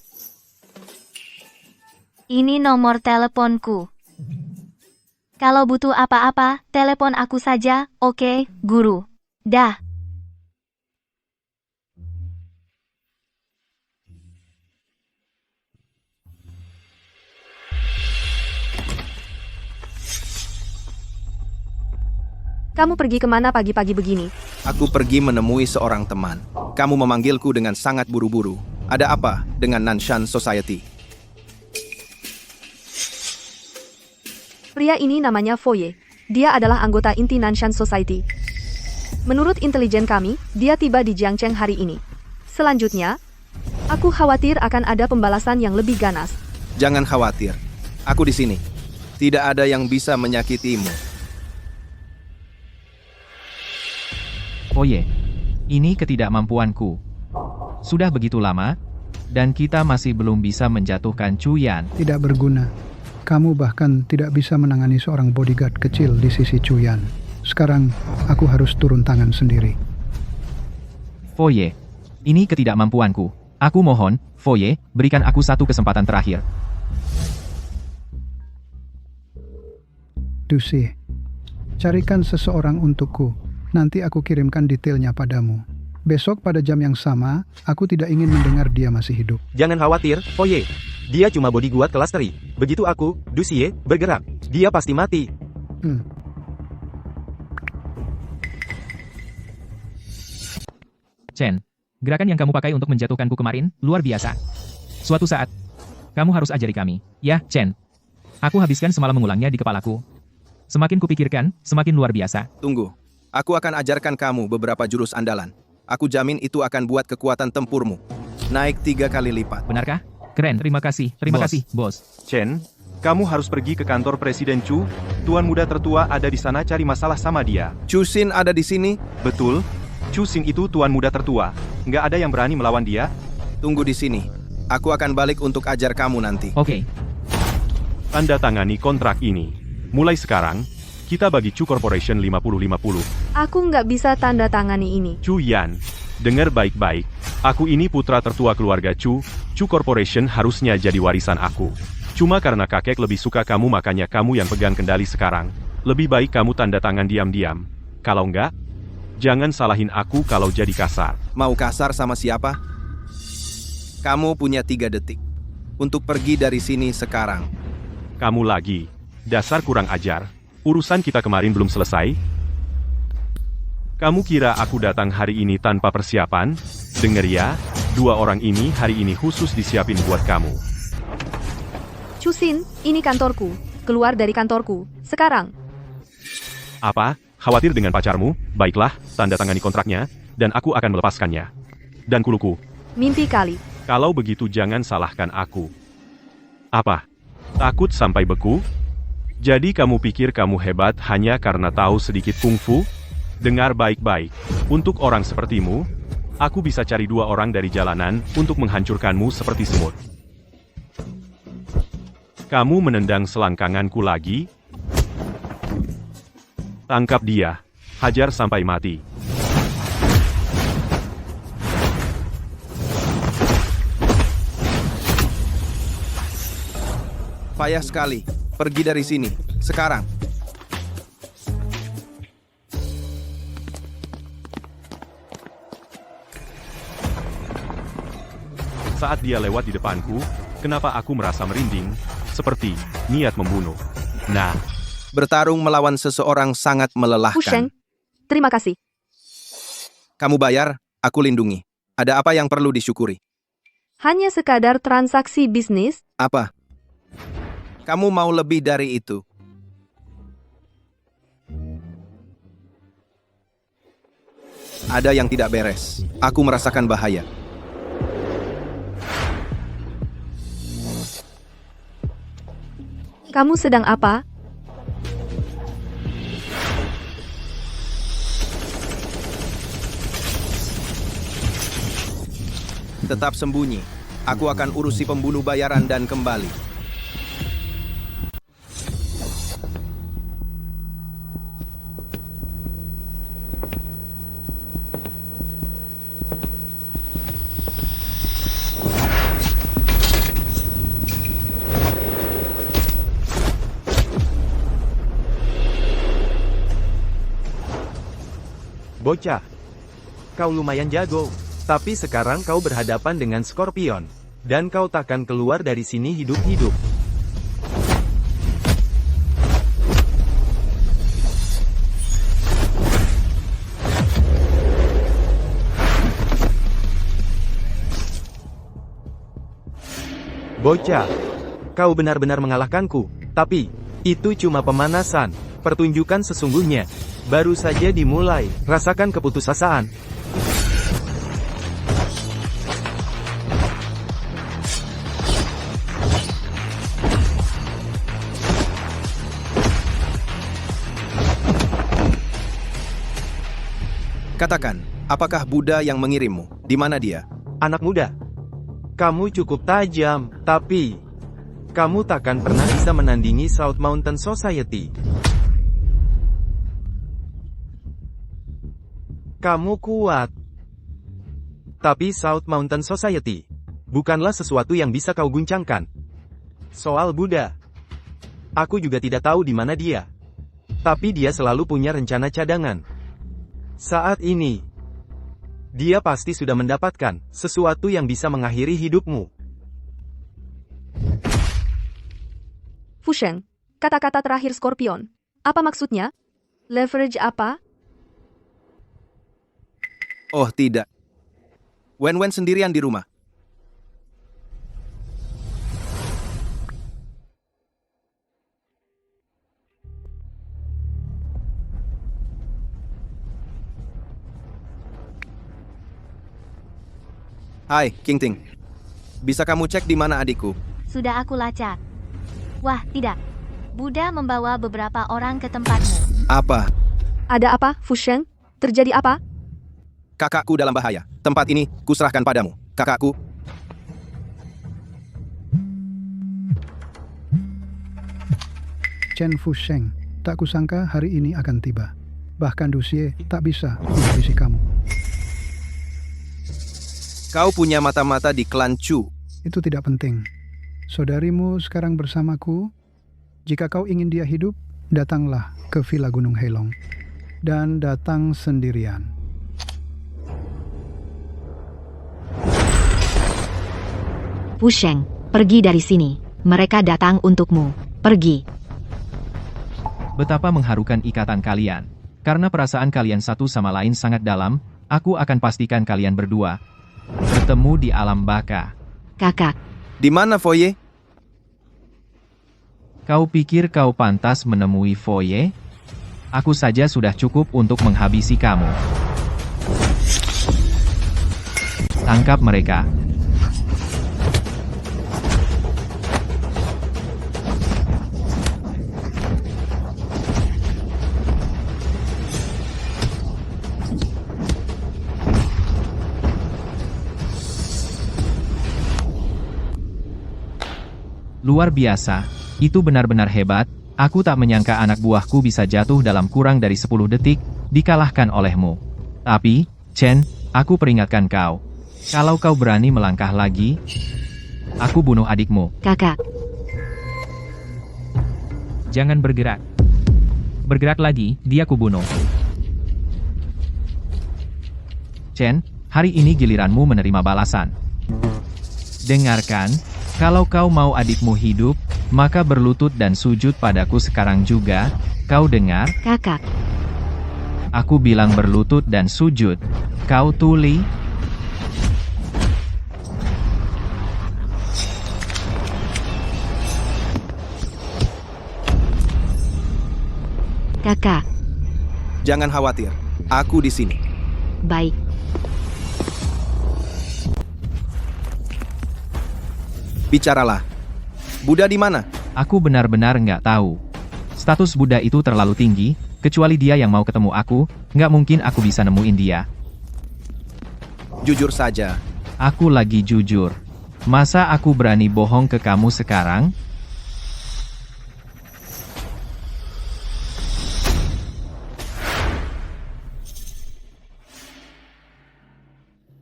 Ini nomor teleponku. Kalau butuh apa-apa, telepon aku saja, oke, guru. Dah. Kamu pergi kemana pagi-pagi begini? Aku pergi menemui seorang teman. Kamu memanggilku dengan sangat buru-buru. Ada apa dengan Nanshan Society? Pria ini namanya Foye. Dia adalah anggota inti Nanshan Society. Menurut intelijen kami, dia tiba di Jiangcheng hari ini. Selanjutnya, aku khawatir akan ada pembalasan yang lebih ganas. Jangan khawatir. Aku di sini. Tidak ada yang bisa menyakitimu. Foye, ini ketidakmampuanku. Sudah begitu lama, dan kita masih belum bisa menjatuhkan Chuyan. Tidak berguna. Kamu bahkan tidak bisa menangani seorang bodyguard kecil di sisi Chuyan. Sekarang, aku harus turun tangan sendiri. Foye, ini ketidakmampuanku. Aku mohon, Foye, berikan aku satu kesempatan terakhir. Dusi, carikan seseorang untukku. Nanti aku kirimkan detailnya padamu. Besok pada jam yang sama, aku tidak ingin mendengar dia masih hidup. Jangan khawatir, Foye. Dia cuma bodyguard kelas teri. Begitu aku, Dusie, bergerak, dia pasti mati. Chen, gerakan yang kamu pakai untuk menjatuhkanku kemarin, luar biasa. Suatu saat, kamu harus ajari kami. Ya, Chen. Aku habiskan semalam mengulangnya di kepalaku. Semakin kupikirkan, semakin luar biasa. Tunggu. Aku akan ajarkan kamu beberapa jurus andalan. Aku jamin itu akan buat kekuatan tempurmu naik 3 kali lipat. Benarkah? Keren, terima kasih. Terima kasih, bos. Chen, kamu harus pergi ke kantor Presiden Chu. Tuan muda tertua ada di sana cari masalah sama dia. Chu Xin ada di sini? Betul. Chu Xin itu tuan muda tertua. Nggak ada yang berani melawan dia. Tunggu di sini. Aku akan balik untuk ajar kamu nanti. Oke. Tanda tangani kontrak ini. Mulai sekarang, kita bagi Chu Corporation 50-50. Aku nggak bisa tanda tangani ini. Chu Yan, dengar baik-baik. Aku ini putra tertua keluarga Chu. Chu Corporation harusnya jadi warisan aku. Cuma karena kakek lebih suka kamu makanya kamu yang pegang kendali sekarang. Lebih baik kamu tanda tangan diam-diam. Kalau enggak, jangan salahin aku kalau jadi kasar. Mau kasar sama siapa? Kamu punya 3 detik untuk pergi dari sini sekarang. Kamu lagi. Dasar kurang ajar. Urusan kita kemarin belum selesai. Kamu kira aku datang hari ini tanpa persiapan? Dengar ya, 2 orang ini hari ini khusus disiapin buat kamu. Chu Xin, ini kantorku. Keluar dari kantorku. Sekarang, Apa? Khawatir dengan pacarmu? Baiklah, tanda tangani kontraknya, dan aku akan melepaskannya. Dan kuluku. mimpi kali. Kalau begitu jangan salahkan aku. Apa? Takut sampai beku? Jadi kamu pikir kamu hebat hanya karena tahu sedikit kungfu? Dengar baik-baik. Untuk orang sepertimu, aku bisa cari 2 orang dari jalanan untuk menghancurkanmu seperti semut. Kamu menendang selangkanganku lagi? Tangkap dia. Hajar sampai mati. Payah sekali. Pergi dari sini. Sekarang. Saat dia lewat di depanku, kenapa aku merasa merinding? Seperti niat membunuh. Nah, Bertarung melawan seseorang sangat Fu melelahkan. Sheng, terima kasih. Kamu bayar, aku lindungi. Ada apa yang perlu disyukuri? Hanya sekadar transaksi bisnis, Apa? Kamu mau lebih dari itu? Ada yang tidak beres. Aku merasakan bahaya. kamu sedang apa? Tetap sembunyi. Aku akan urusi pembunuh bayaran dan kembali. Bocah, kau lumayan jago. Tapi sekarang kau berhadapan dengan Scorpion. Dan kau takkan keluar dari sini hidup-hidup. Bocah, kau benar-benar mengalahkanku. Tapi, itu cuma pemanasan. Pertunjukan sesungguhnya baru saja dimulai. Rasakan keputusasaan. Katakan, apakah Buddha yang mengirimmu? Di mana dia? Anak muda, kamu cukup tajam, tapi kamu takkan pernah bisa menandingi South Mountain Society. Kamu kuat. Tapi South Mountain Society bukanlah sesuatu yang bisa kau guncangkan. Soal Buddha, aku juga tidak tahu di mana dia. Tapi dia selalu punya rencana cadangan. Saat ini, dia pasti sudah mendapatkan sesuatu yang bisa mengakhiri hidupmu. Fu Sheng, kata-kata terakhir Scorpion. Apa maksudnya? Leverage apa? Oh tidak. Wen sendirian di rumah. Hai, King Ting. Bisa kamu cek di mana adikku? Sudah aku lacak. Wah, tidak. Buddha membawa beberapa orang ke tempatmu. Apa? Ada apa, Fu Sheng? Terjadi apa? Kakakku dalam bahaya. Tempat ini kuserahkan padamu. Kakakku. Chen Fu Sheng, tak kusangka hari ini akan tiba. Bahkan Dusie tak bisa menghabisi kamu. Kau punya mata-mata di klan Chu. Itu tidak penting. Saudarimu sekarang bersamaku. Jika kau ingin dia hidup, datanglah ke Villa Gunung Helong. Dan datang sendirian. Fu Sheng, pergi dari sini. Mereka datang untukmu. Pergi. Betapa mengharukan ikatan kalian. Karena perasaan kalian satu sama lain sangat dalam, aku akan pastikan kalian berdua bertemu di alam baka. Kakak, Di mana foyer? Kau pikir kau pantas menemui Foye? Aku saja sudah cukup untuk menghabisi kamu. Tangkap mereka. Luar biasa, itu benar-benar hebat. Aku tak menyangka anak buahku bisa jatuh dalam kurang dari 10 detik, dikalahkan olehmu. Tapi, Chen, aku peringatkan kau. Kalau kau berani melangkah lagi, aku bunuh adikmu. Kakak, Jangan bergerak. Bergerak lagi, dia kubunuh. Chen, hari ini giliranmu menerima balasan. Dengarkan, kalau kau mau adikmu hidup, maka berlutut dan sujud padaku sekarang juga. Kau dengar? kakak, Aku bilang berlutut dan sujud. Kau tuli? kakak, Jangan khawatir, aku di sini. baik. Bicaralah. Buddha di mana? Aku benar-benar nggak tahu. Status Buddha itu terlalu tinggi, kecuali dia yang mau ketemu aku, nggak mungkin aku bisa nemuin dia. Jujur saja, Aku lagi jujur. Masa aku berani bohong ke kamu sekarang?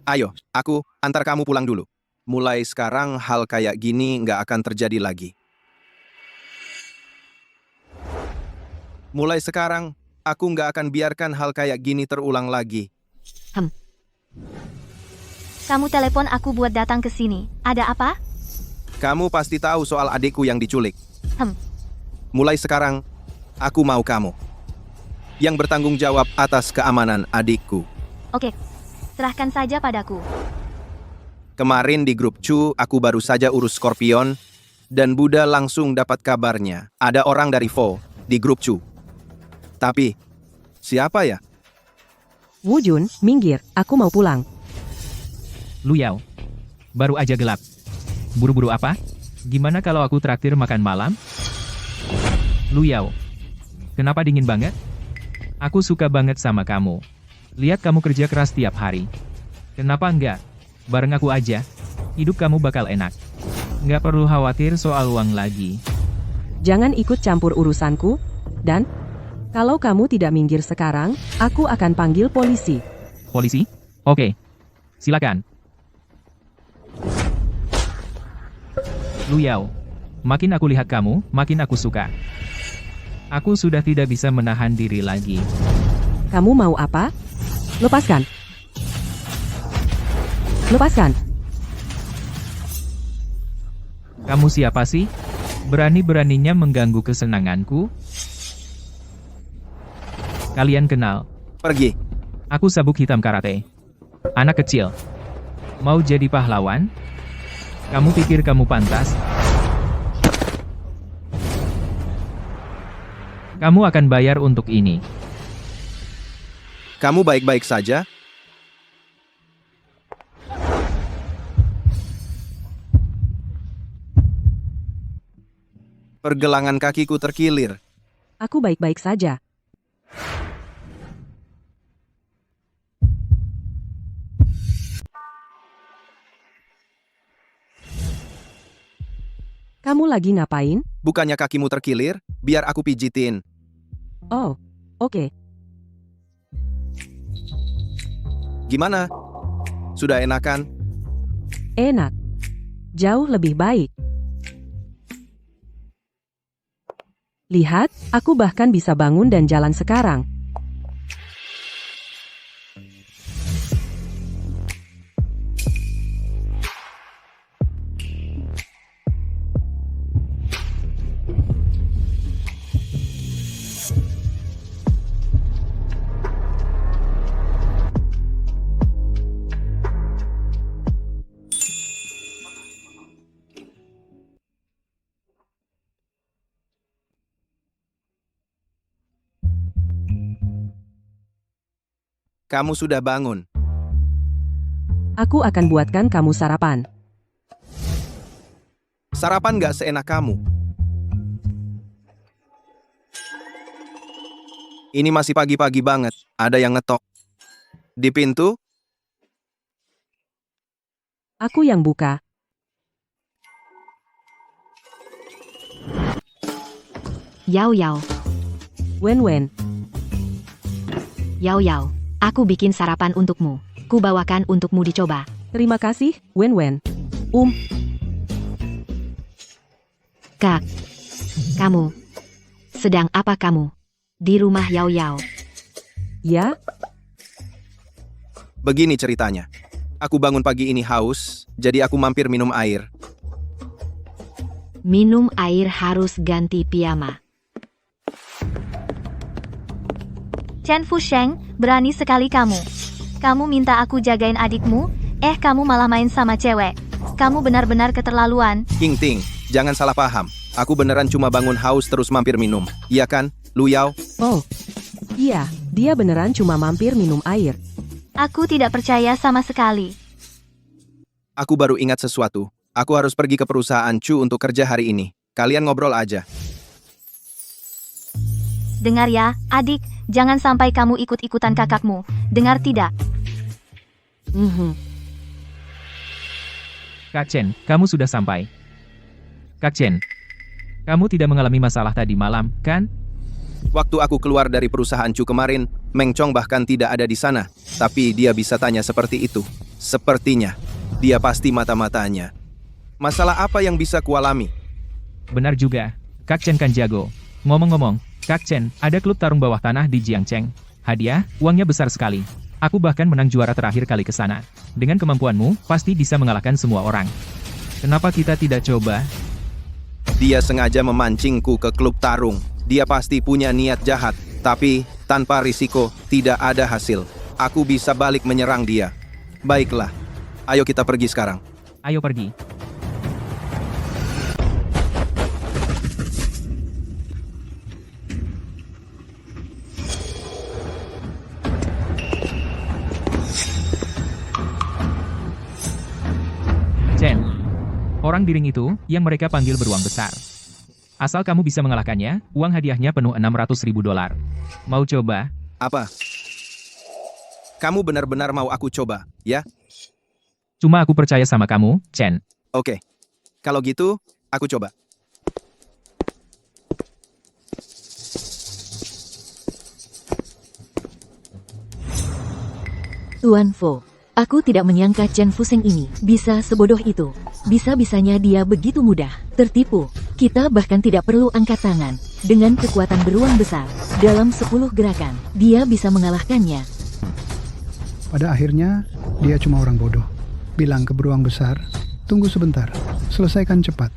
ayo, aku antar kamu pulang dulu. Mulai sekarang hal kayak gini nggak akan terjadi lagi. Mulai sekarang, aku nggak akan biarkan hal kayak gini terulang lagi. Kamu telepon aku buat datang ke sini. Ada apa? Kamu pasti tahu soal adikku yang diculik. Mulai sekarang, aku mau kamu yang bertanggung jawab atas keamanan adikku. Oke, serahkan saja padaku. Kemarin di grup Chu, aku baru saja urus Scorpion, dan Buddha langsung dapat kabarnya. Ada orang dari Fo di grup Chu. Tapi, siapa ya? Wujun, minggir, aku mau pulang. Lu Yao. Baru aja gelap. Buru-buru apa? Gimana kalau aku traktir makan malam? Lu Yao. Kenapa dingin banget? Aku suka banget sama kamu. Lihat kamu kerja keras tiap hari. Kenapa enggak? Bareng aku aja. Hidup kamu bakal enak. Nggak perlu khawatir soal uang lagi. Jangan ikut campur urusanku, dan kalau kamu tidak minggir sekarang, aku akan panggil polisi. Polisi? Oke. Silakan. Lu Yao. Makin aku lihat kamu, makin aku suka. Aku sudah tidak bisa menahan diri lagi. Kamu mau apa? Lepaskan. Lepaskan. Kamu siapa sih? Berani-beraninya mengganggu kesenanganku? Kalian kenal. Pergi. Aku sabuk hitam karate. Anak kecil. Mau jadi pahlawan? Kamu pikir kamu pantas? Kamu akan bayar untuk ini. Kamu baik-baik saja? Pergelangan kakiku terkilir. Aku baik-baik saja. Kamu lagi ngapain? Bukannya kakimu terkilir, biar aku pijitin. Oh, oke. Gimana? Sudah enakan? Enak. Jauh lebih baik. Lihat, aku bahkan bisa bangun dan jalan sekarang. kamu sudah bangun. Aku akan buatkan kamu sarapan. Sarapan gak seenak kamu. Ini masih pagi-pagi banget. Ada yang ngetok. Di pintu? Aku yang buka. Yao Yao, Wen. Yao Yao, aku bikin sarapan untukmu. Ku bawakan untukmu dicoba. Terima kasih, Wen. Kak, kamu. Sedang apa kamu? Di rumah Yao Yao. Ya, Begini ceritanya. Aku bangun pagi ini haus, jadi aku mampir minum air. Minum air harus ganti piyama. Chen Fusheng, berani sekali kamu. Kamu minta aku jagain adikmu, kamu malah main sama cewek. Kamu benar-benar keterlaluan. King Ting, jangan salah paham. Aku beneran cuma bangun haus terus mampir minum. Iya kan, Lu Yao? oh. Iya, dia beneran cuma mampir minum air. Aku tidak percaya sama sekali. Aku baru ingat sesuatu. Aku harus pergi ke perusahaan Chu untuk kerja hari ini. Kalian ngobrol aja. Dengar ya, adik, jangan sampai kamu ikut-ikutan kakakmu. Dengar tidak? Kak Chen, kamu sudah sampai. Kak Chen, kamu tidak mengalami masalah tadi malam, kan? Waktu aku keluar dari perusahaan Chu kemarin, Meng Chong bahkan tidak ada di sana. Tapi dia bisa tanya seperti itu. Sepertinya, dia pasti mata-matanya. Masalah apa yang bisa kualami? Benar juga. Kak Chen kan jago. Ngomong-ngomong, Kak Chen, ada klub tarung bawah tanah di Jiangcheng. Hadiah, uangnya besar sekali. Aku bahkan menang juara terakhir kali ke sana. Dengan kemampuanmu, pasti bisa mengalahkan semua orang. Kenapa kita tidak coba? Dia sengaja memancingku ke klub tarung. Dia pasti punya niat jahat. Tapi, tanpa risiko, tidak ada hasil. Aku bisa balik menyerang dia. Baiklah. Ayo kita pergi sekarang. Ayo pergi. Chen, orang di ring itu, yang mereka panggil beruang besar. Asal kamu bisa mengalahkannya, uang hadiahnya penuh $600.000. Mau coba? Apa? Kamu benar-benar mau aku coba, ya? Cuma aku percaya sama kamu, Chen. Oke. Kalau gitu, aku coba. Tuan Fo, aku tidak menyangka Chen Fusheng ini bisa sebodoh itu. Bisa-bisanya dia begitu mudah tertipu. Kita bahkan tidak perlu angkat tangan. Dengan kekuatan beruang besar, dalam 10 gerakan, dia bisa mengalahkannya. Pada akhirnya, dia cuma orang bodoh. Bilang ke beruang besar, tunggu sebentar, selesaikan cepat.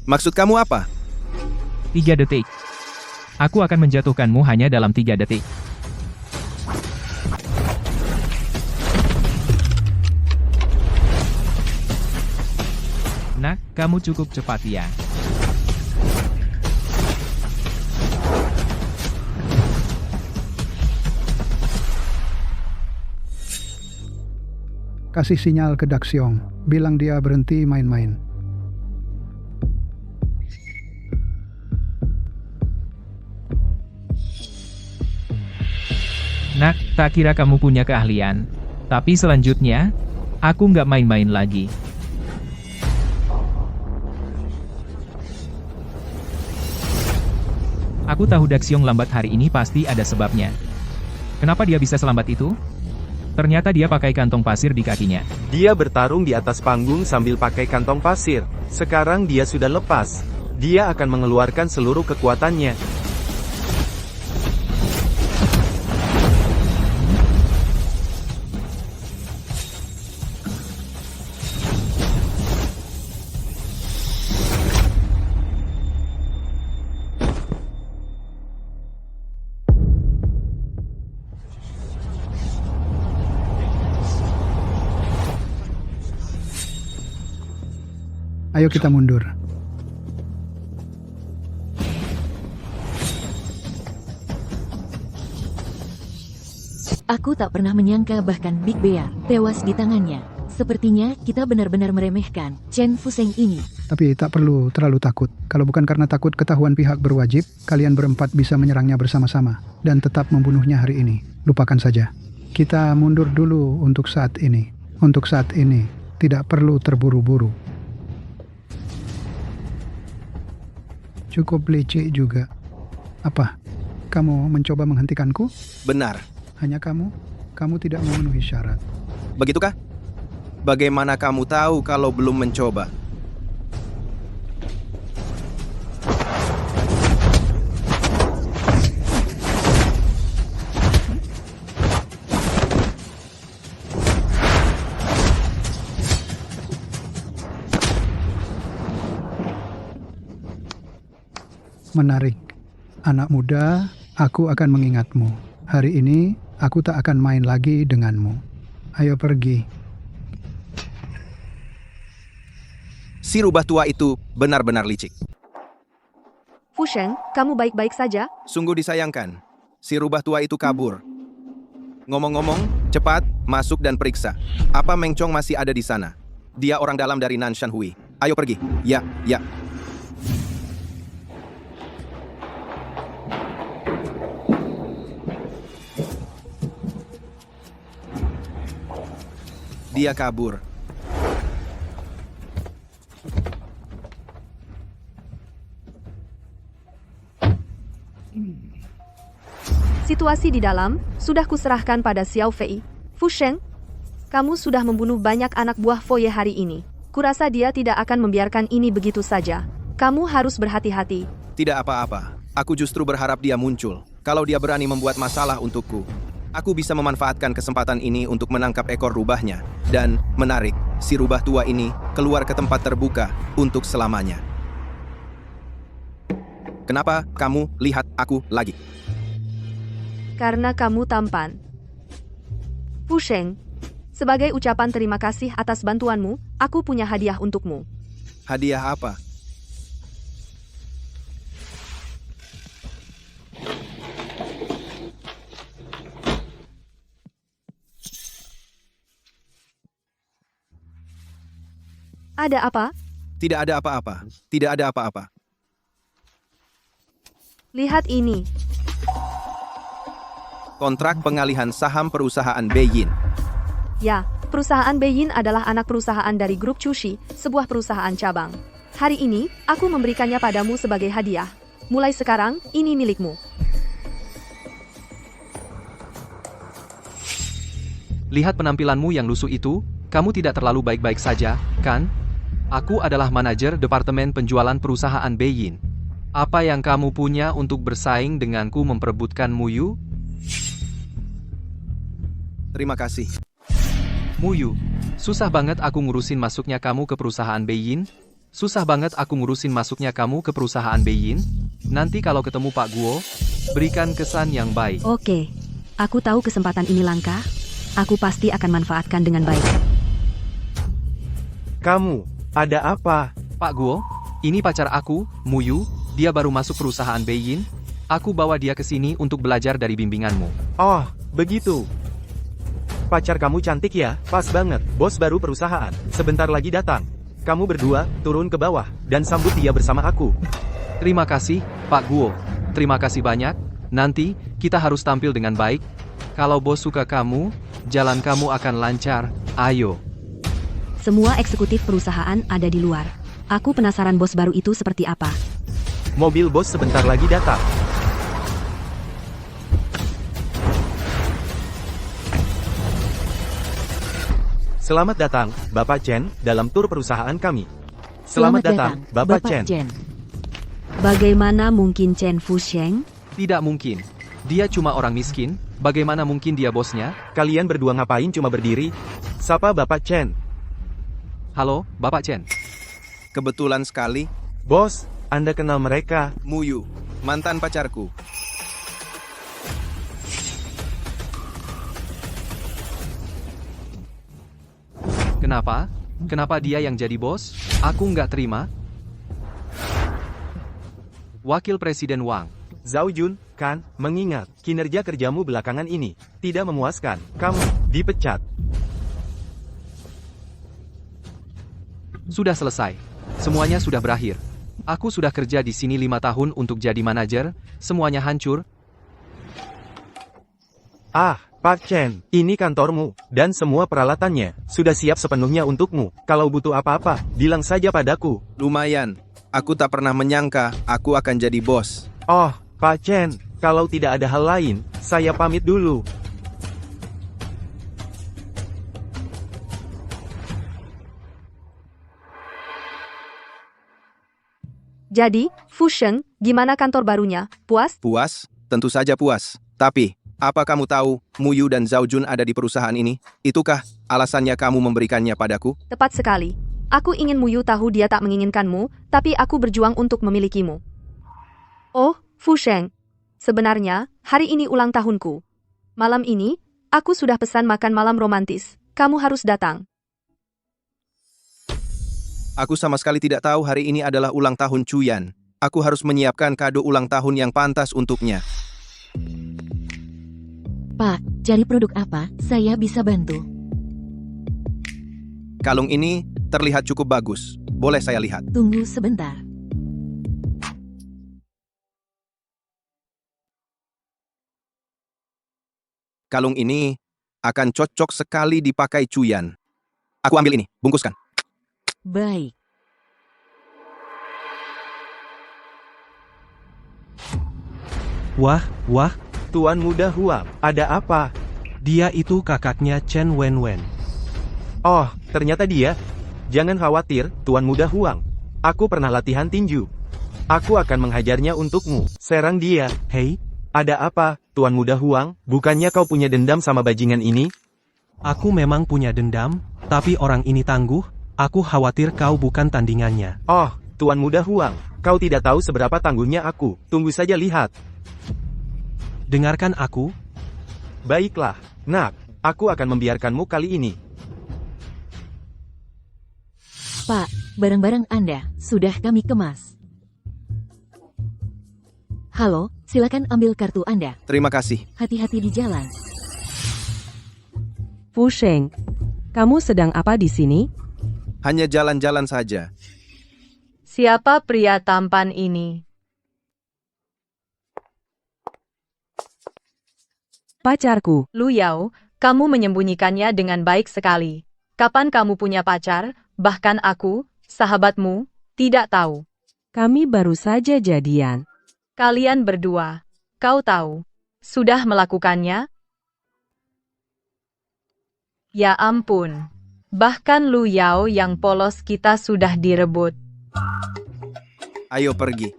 Maksud kamu apa? 3 detik. Aku akan menjatuhkanmu hanya dalam 3 detik. Nak, kamu cukup cepat ya. Kasih sinyal ke Daxiong, bilang dia berhenti main-main. Nak, tak kira kamu punya keahlian. Tapi selanjutnya, aku nggak main-main lagi. Aku tahu Daxiong lambat hari ini pasti ada sebabnya. Kenapa dia bisa selambat itu? Ternyata dia pakai kantong pasir di kakinya. Dia bertarung di atas panggung sambil pakai kantong pasir. Sekarang dia sudah lepas. Dia akan mengeluarkan seluruh kekuatannya. Ayo kita mundur. Aku tak pernah menyangka bahkan Big Bear tewas di tangannya. Sepertinya kita benar-benar meremehkan Chen Fusheng ini. Tapi tak perlu terlalu takut. Kalau bukan karena takut ketahuan pihak berwajib, kalian berempat bisa menyerangnya bersama-sama dan tetap membunuhnya hari ini. Lupakan saja. Kita mundur dulu untuk saat ini. Untuk saat ini, tidak perlu terburu-buru. Cukup licik juga. Apa? Kamu mencoba menghentikanku? Benar. Hanya kamu? Kamu tidak memenuhi syarat. Begitukah? Bagaimana kamu tahu kalau belum mencoba? Menarik. Anak muda, aku akan mengingatmu. Hari ini, aku tak akan main lagi denganmu. Ayo pergi. Si rubah tua itu benar-benar licik. Fu Sheng, kamu baik-baik saja? Sungguh disayangkan. Si rubah tua itu kabur. Ngomong-ngomong, cepat, masuk dan periksa. Apa Meng Chong masih ada di sana? Dia orang dalam dari Nanshan Hui. Ayo pergi. Ya, ya. Dia kabur. Situasi di dalam sudah kuserahkan pada Xiao Fei. Fu Sheng, kamu sudah membunuh banyak anak buah Foye hari ini. Kurasa dia tidak akan membiarkan ini begitu saja. Kamu harus berhati-hati. Tidak apa-apa. Aku justru berharap dia muncul. Kalau dia berani membuat masalah untukku, aku bisa memanfaatkan kesempatan ini untuk menangkap ekor rubahnya dan menarik si rubah tua ini keluar ke tempat terbuka untuk selamanya. Kenapa kamu lihat aku lagi? Karena kamu tampan. Fu Sheng, sebagai ucapan terima kasih atas bantuanmu, aku punya hadiah untukmu. Hadiah apa? Ada apa? Tidak ada apa-apa. Tidak ada apa-apa. Lihat ini. Kontrak pengalihan saham perusahaan Beijing. Ya, perusahaan Beijing adalah anak perusahaan dari grup Chushi, sebuah perusahaan cabang. Hari ini, aku memberikannya padamu sebagai hadiah. Mulai sekarang, ini milikmu. Lihat penampilanmu yang lusuh itu, kamu tidak terlalu baik-baik saja, kan? Aku adalah manajer departemen penjualan perusahaan Beijing. Apa yang kamu punya untuk bersaing denganku memperebutkan Muyu? Terima kasih. Muyu, susah banget aku ngurusin masuknya kamu ke perusahaan Beijing. Susah banget aku ngurusin masuknya kamu ke perusahaan Beijing. Nanti kalau ketemu Pak Guo, berikan kesan yang baik. Oke, aku tahu kesempatan ini langka. Aku pasti akan manfaatkan dengan baik. Kamu, ada apa? Pak Guo, ini pacar aku, Muyu. Dia baru masuk perusahaan Beijing. Aku bawa dia ke sini untuk belajar dari bimbinganmu. Oh, begitu. Pacar kamu cantik ya, pas banget. Bos baru perusahaan, sebentar lagi datang. Kamu berdua, turun ke bawah, dan sambut dia bersama aku. Terima kasih, Pak Guo. Terima kasih banyak. Nanti, kita harus tampil dengan baik. Kalau bos suka kamu, jalan kamu akan lancar. Ayo. Semua eksekutif perusahaan ada di luar. Aku penasaran bos baru itu seperti apa. Mobil bos sebentar lagi datang. Selamat datang, Bapak Chen, dalam tur perusahaan kami. Selamat datang, Bapak Chen. Bagaimana mungkin Chen Fu Sheng? Tidak mungkin. Dia cuma orang miskin. Bagaimana mungkin dia bosnya? Kalian berdua ngapain cuma berdiri? Sapa Bapak Chen. Halo, Bapak Chen. Kebetulan sekali. Bos, Anda kenal mereka? Muyu, mantan pacarku. Kenapa? Kenapa dia yang jadi bos? Aku nggak terima. Wakil Presiden Wang. Zhao Jun, kan, mengingat kinerja kerjamu belakangan ini tidak memuaskan, kamu dipecat. Sudah selesai. Semuanya sudah berakhir. Aku sudah kerja di sini 5 tahun untuk jadi manajer, semuanya hancur. Ah, Pak Chen, ini kantormu, dan semua peralatannya sudah siap sepenuhnya untukmu. Kalau butuh apa-apa, bilang saja padaku. Lumayan. Aku tak pernah menyangka aku akan jadi bos. Oh, Pak Chen, kalau tidak ada hal lain, saya pamit dulu. Jadi, Fu Sheng, gimana kantor barunya? Puas? Puas? Tentu saja puas. Tapi, apa kamu tahu, Mu Yu dan Zhao Jun ada di perusahaan ini? Itukah alasannya kamu memberikannya padaku? Tepat sekali. Aku ingin Mu Yu tahu dia tak menginginkanmu, tapi aku berjuang untuk memilikimu. Oh, Fu Sheng. Sebenarnya, hari ini ulang tahunku. Malam ini, aku sudah pesan makan malam romantis. Kamu harus datang. Aku sama sekali tidak tahu hari ini adalah ulang tahun Chuyan. Aku harus menyiapkan kado ulang tahun yang pantas untuknya. Pak, cari produk apa? Saya bisa bantu. Kalung ini terlihat cukup bagus. Boleh saya lihat? Tunggu sebentar. Kalung ini akan cocok sekali dipakai Chuyan. Aku ambil ini, bungkuskan. Baik. Wah, Tuan Muda Huang, ada apa? dia itu kakaknya Chen Wenwen. Oh, ternyata dia. Jangan khawatir, Tuan Muda Huang. Aku pernah latihan tinju. Aku akan menghajarnya untukmu. Serang dia. Hei, Ada apa, Tuan Muda Huang? Bukannya kau punya dendam sama bajingan ini? aku memang punya dendam, tapi orang ini tangguh, aku khawatir kau bukan tandingannya. Oh, Tuan Muda Huang, kau tidak tahu seberapa tangguhnya aku. Tunggu saja lihat. Dengarkan aku, Baiklah, nak, aku akan membiarkanmu kali ini. Pak, barang-barang Anda sudah kami kemas. Halo, silakan ambil kartu Anda. Terima kasih. Hati-hati di jalan. Fu Sheng, kamu sedang apa di sini? Hanya jalan-jalan saja. Siapa pria tampan ini? Pacarku. Lu Yao, kamu menyembunyikannya dengan baik sekali. Kapan kamu punya pacar? Bahkan aku, sahabatmu, tidak tahu. Kami baru saja jadian. Kalian berdua, kau tahu, sudah melakukannya? Ya ampun. Bahkan Lu Yao yang polos kita sudah direbut. Ayo pergi.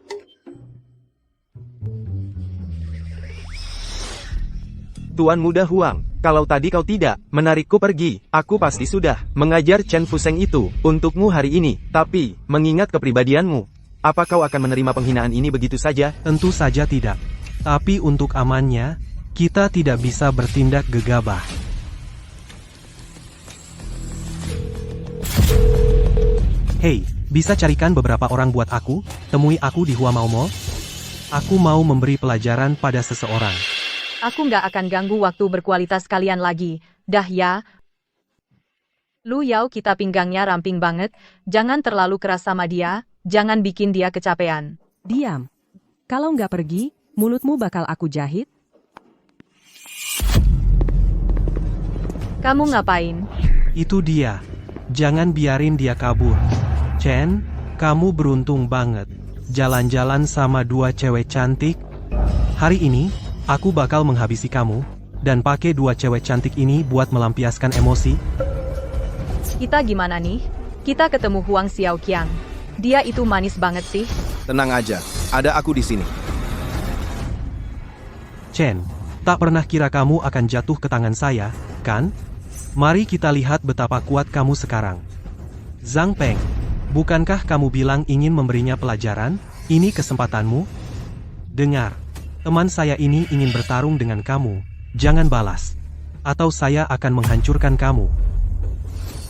Tuan Muda Huang, kalau tadi kau tidak menarikku pergi, aku pasti sudah mengajar Chen Fuseng itu untukmu hari ini. Tapi, mengingat kepribadianmu, apa kau akan menerima penghinaan ini begitu saja? tentu saja tidak. Tapi untuk amannya, kita tidak bisa bertindak gegabah. Hei, bisa carikan beberapa orang buat aku? Temui aku di Hua Mao Mall. Aku mau memberi pelajaran pada seseorang. Aku nggak akan ganggu waktu berkualitas kalian lagi. Dah ya. Lu Yao kita pinggangnya ramping banget. Jangan terlalu keras sama dia. Jangan bikin dia kecapean. Diam. Kalau nggak pergi, mulutmu bakal aku jahit. Kamu ngapain? Itu dia. Jangan biarin dia kabur. Chen, kamu beruntung banget. Jalan-jalan sama dua cewek cantik. Hari ini, aku bakal menghabisi kamu, dan pakai dua cewek cantik ini buat melampiaskan emosi. Kita gimana nih? Kita ketemu Huang Xiaoqiang. Dia itu manis banget sih. Tenang aja, ada aku di sini. Chen, tak pernah kira kamu akan jatuh ke tangan saya, kan? Mari kita lihat betapa kuat kamu sekarang. Zhang Peng, bukankah kamu bilang ingin memberinya pelajaran? Ini kesempatanmu. Dengar, teman saya ini ingin bertarung dengan kamu. Jangan balas, atau saya akan menghancurkan kamu.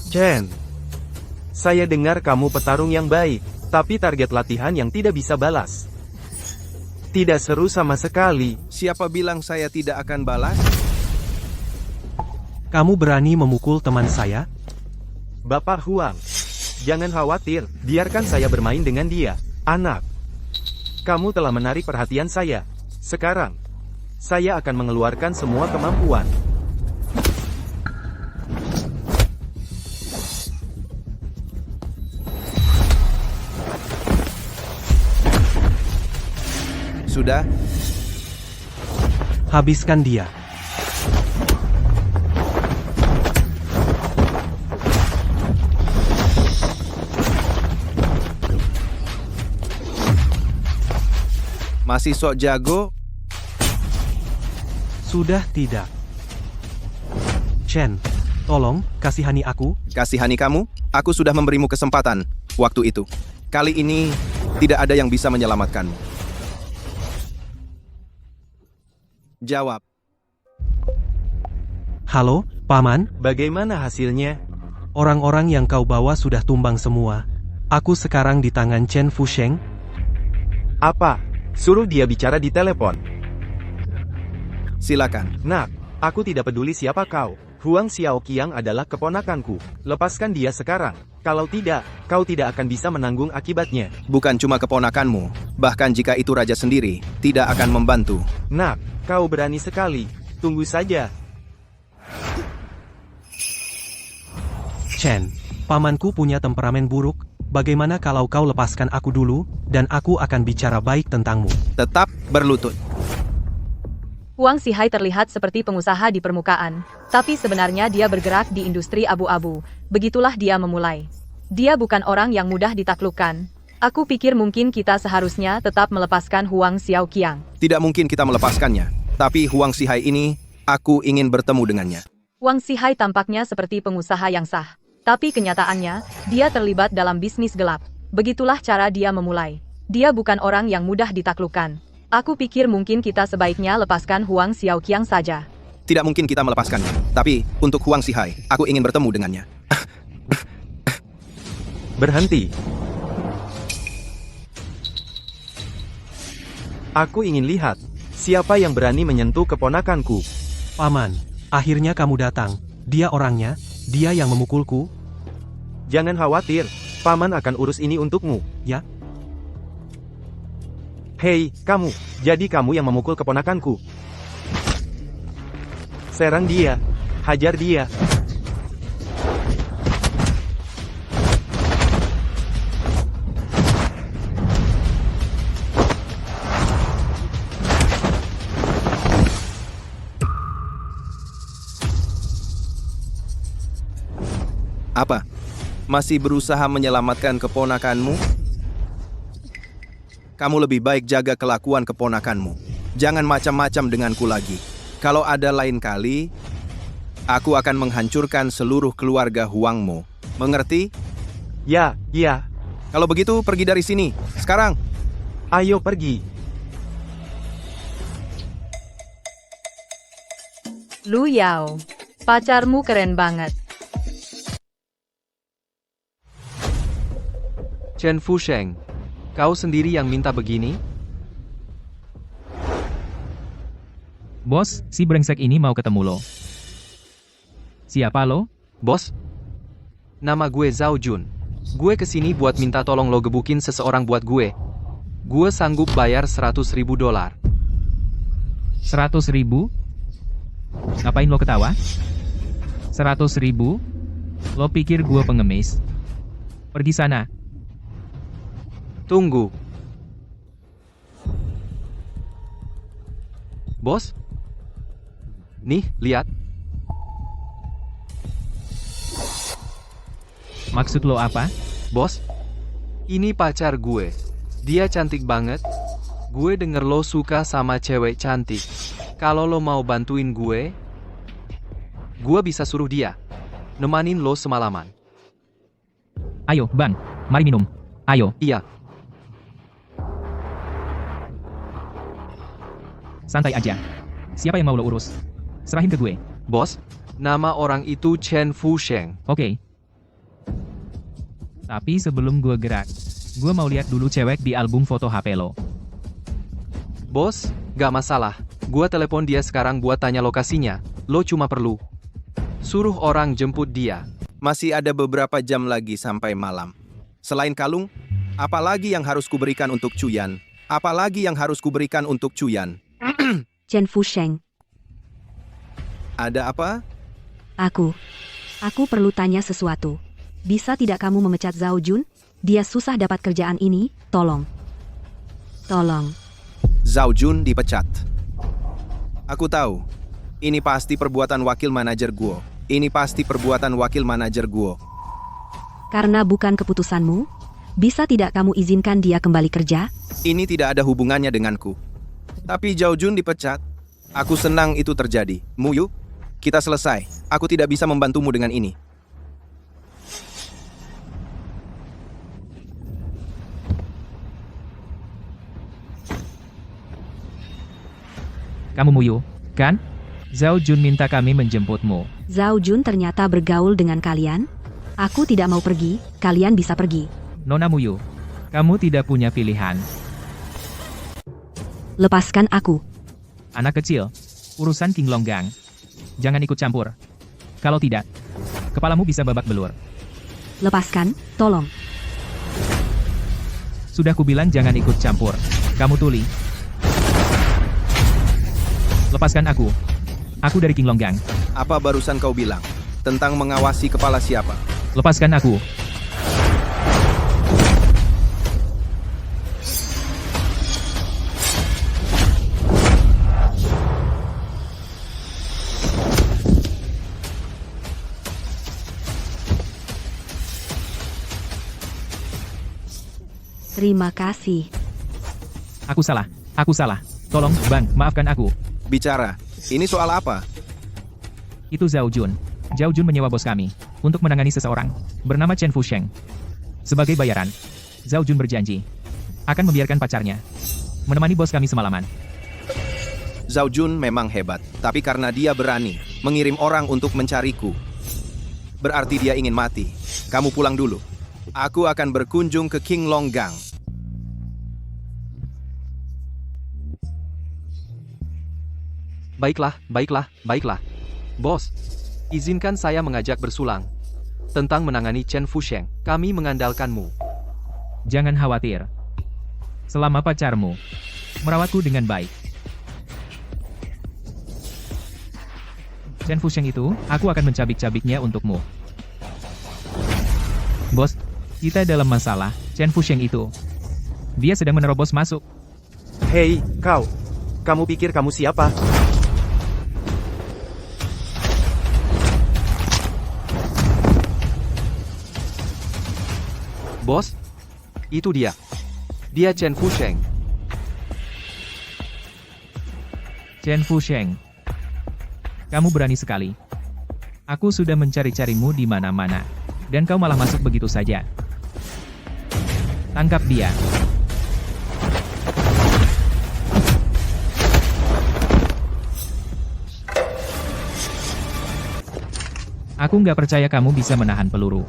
Chen, Saya dengar kamu petarung yang baik, tapi target latihan yang tidak bisa balas. Tidak seru sama sekali. Siapa bilang saya tidak akan balas? Kamu berani memukul teman saya? Bapak Huang, jangan khawatir, biarkan saya bermain dengan dia. Anak, kamu telah menarik perhatian saya. Sekarang, saya akan mengeluarkan semua kemampuan. Sudah? Habiskan dia. Masih sok jago? Sudah tidak. Chen, tolong, kasihani aku. Kasihani kamu? Aku sudah memberimu kesempatan waktu itu. Kali ini, tidak ada yang bisa menyelamatkanmu. Jawab. Halo, Paman? Bagaimana hasilnya? Orang-orang yang kau bawa sudah tumbang semua. Aku sekarang di tangan Chen Fusheng. Apa? Suruh dia bicara di telepon. Silakan. Nak, aku tidak peduli siapa kau. Huang Xiaoqiang adalah keponakanku. Lepaskan dia sekarang. Kalau tidak, kau tidak akan bisa menanggung akibatnya. Bukan cuma keponakanmu, bahkan jika itu raja sendiri, tidak akan membantu. Nak, kau berani sekali. Tunggu saja. Chen, pamanku punya temperamen buruk. Bagaimana kalau kau lepaskan aku dulu, dan aku akan bicara baik tentangmu. Tetap berlutut. Huang Xihai terlihat seperti pengusaha di permukaan, tapi sebenarnya dia bergerak di industri abu-abu. Begitulah dia memulai. Dia bukan orang yang mudah ditaklukkan. Aku pikir mungkin kita seharusnya tetap melepaskan Huang Xiaoqiang. Tidak mungkin kita melepaskannya. Tapi Huang Xihai ini, aku ingin bertemu dengannya. Huang Xihai tampaknya seperti pengusaha yang sah. Tapi kenyataannya, dia terlibat dalam bisnis gelap. Begitulah cara dia memulai. Dia bukan orang yang mudah ditaklukkan. Aku pikir mungkin kita sebaiknya lepaskan Huang Xiaoqiang saja. Tidak mungkin kita melepaskannya. Tapi, untuk Huang Xihai, aku ingin bertemu dengannya. Berhenti. Aku ingin lihat, siapa yang berani menyentuh keponakanku. Paman, akhirnya kamu datang. Dia orangnya, dia yang memukulku. Jangan khawatir, Paman akan urus ini untukmu. Ya? Hei, kamu, jadi kamu yang memukul keponakanku. Serang dia, hajar dia. Apa? Masih berusaha menyelamatkan keponakanmu? Kamu lebih baik jaga kelakuan keponakanmu. Jangan macam-macam denganku lagi. Kalau ada lain kali, aku akan menghancurkan seluruh keluarga Huangmu. Mengerti? Ya, ya. Kalau begitu, pergi dari sini. Sekarang. Ayo pergi. Lu Yao, pacarmu keren banget. Chen Fusheng, kau sendiri yang minta begini? Bos, si brengsek ini mau ketemu lo. Siapa lo? Bos? Nama gue Zhao Jun. Gue kesini buat minta tolong lo gebukin seseorang buat gue. Gue sanggup bayar $100.000. 100.000? Ngapain lo ketawa? 100.000? Lo pikir gue pengemis? Pergi sana. Tunggu. Bos? Nih, lihat. Maksud lo apa? Bos? Ini pacar gue. Dia cantik banget. Gue denger lo suka sama cewek cantik. Kalau lo mau bantuin gue bisa suruh dia nemanin lo semalaman. Ayo, Bang. Mari minum. Ayo. Iya. Santai aja. Siapa yang mau lo urus? Serahin ke gue. Bos, nama orang itu Chen Fusheng. Oke. Tapi sebelum gue gerak, gue mau lihat dulu cewek di album foto HP lo. Bos, gak masalah. Gua telepon dia sekarang buat tanya lokasinya. Lo cuma perlu suruh orang jemput dia. Masih ada beberapa jam lagi sampai malam. Selain kalung, apalagi yang harus kuberikan untuk Cuyan? Apalagi yang harus kuberikan untuk Cuyan? Chen Fusheng, Ada apa? aku perlu tanya sesuatu. Bisa tidak kamu memecat Zhao Jun? Dia susah dapat kerjaan ini, tolong. Zhao Jun dipecat. Aku tahu. Ini pasti perbuatan wakil manajer Guo. Karena bukan keputusanmu, bisa tidak kamu izinkan dia kembali kerja? Ini tidak ada hubungannya denganku. Tapi Zhao Jun dipecat. Aku senang itu terjadi. Muyu, kita selesai. Aku tidak bisa membantumu dengan ini. Kamu Muyu, kan? Zhao Jun minta kami menjemputmu. Zhao Jun ternyata bergaul dengan kalian? Aku tidak mau pergi, kalian bisa pergi. Nona Muyu, kamu tidak punya pilihan. Lepaskan aku. Anak kecil, urusan King Longgang. Jangan ikut campur. Kalau tidak, kepalamu bisa babak belur. Lepaskan, tolong. Sudah kubilang jangan ikut campur. Kamu tuli. Lepaskan aku. Aku dari King Longgang. Apa barusan kau bilang? Tentang mengawasi kepala siapa? Lepaskan aku. Terima kasih. Aku salah. Tolong, Bang, maafkan aku. Bicara, ini soal apa? Itu Zhao Jun. Zhao Jun menyewa bos kami untuk menangani seseorang bernama Chen Fusheng. Sebagai bayaran, Zhao Jun berjanji akan membiarkan pacarnya menemani bos kami semalaman. Zhao Jun memang hebat, tapi karena dia berani mengirim orang untuk mencariku, berarti dia ingin mati. Kamu pulang dulu. Aku akan berkunjung ke King Longgang. Baiklah. Bos, izinkan saya mengajak bersulang tentang menangani Chen Fusheng. Kami mengandalkanmu. Jangan khawatir. Selama pacarmu merawatku dengan baik. Chen Fusheng itu, aku akan mencabik-cabiknya untukmu. Bos, kita dalam masalah. Chen Fusheng itu, dia sedang menerobos masuk. Hei, kau. Kamu pikir kamu siapa? Bos, itu dia. Dia Chen Fusheng. Chen Fusheng, kamu berani sekali. Aku sudah mencari-carimu di mana-mana, dan kau malah masuk begitu saja. Tangkap dia. Aku nggak percaya kamu bisa menahan peluru.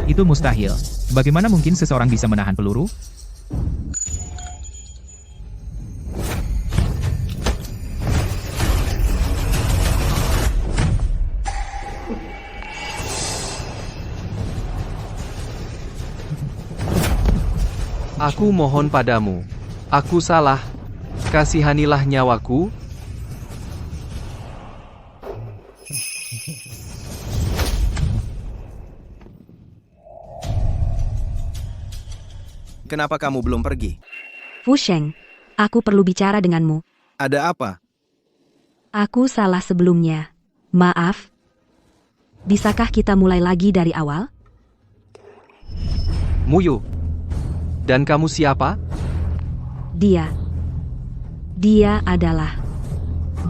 Itu mustahil. Bagaimana mungkin seseorang bisa menahan peluru? Aku mohon padamu. Aku salah. Kasihanilah nyawaku. Kenapa kamu belum pergi? Fusheng, aku perlu bicara denganmu. Ada apa? Aku salah sebelumnya. Maaf. Bisakah kita mulai lagi dari awal? Muyu. Dan kamu siapa? Dia adalah.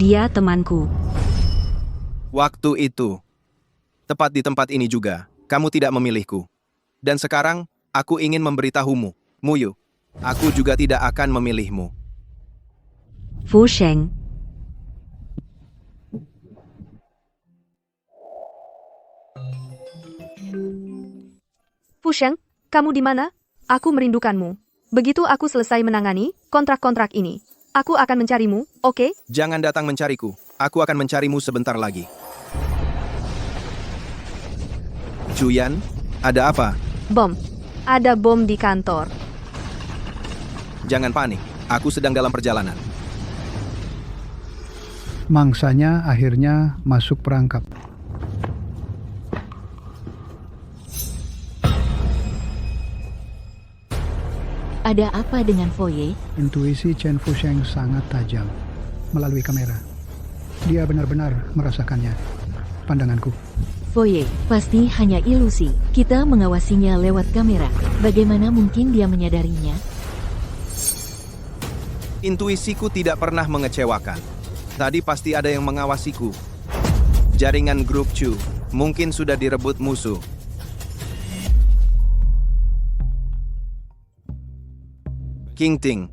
Dia temanku. Waktu itu. Tepat di tempat ini juga. Kamu tidak memilihku. Dan sekarang, aku ingin memberitahumu. Muyu, aku juga tidak akan memilihmu. Fusheng. Fusheng, kamu di mana? Aku merindukanmu. Begitu aku selesai menangani kontrak-kontrak ini, aku akan mencarimu, oke? Jangan datang mencariku. Aku akan mencarimu sebentar lagi. Chuyan, ada apa? Bom. Ada bom di kantor. Jangan panik. Aku sedang dalam perjalanan. Mangsanya akhirnya masuk perangkap. Ada apa dengan Foye? Intuisi Chen Fusheng sangat tajam melalui kamera. Dia benar-benar merasakannya. Pandanganku. Foye, pasti hanya ilusi. Kita mengawasinya lewat kamera. Bagaimana mungkin dia menyadarinya? Intuisiku tidak pernah mengecewakan. Tadi pasti ada yang mengawasiku. Jaringan grup Chu mungkin sudah direbut musuh. King Ting,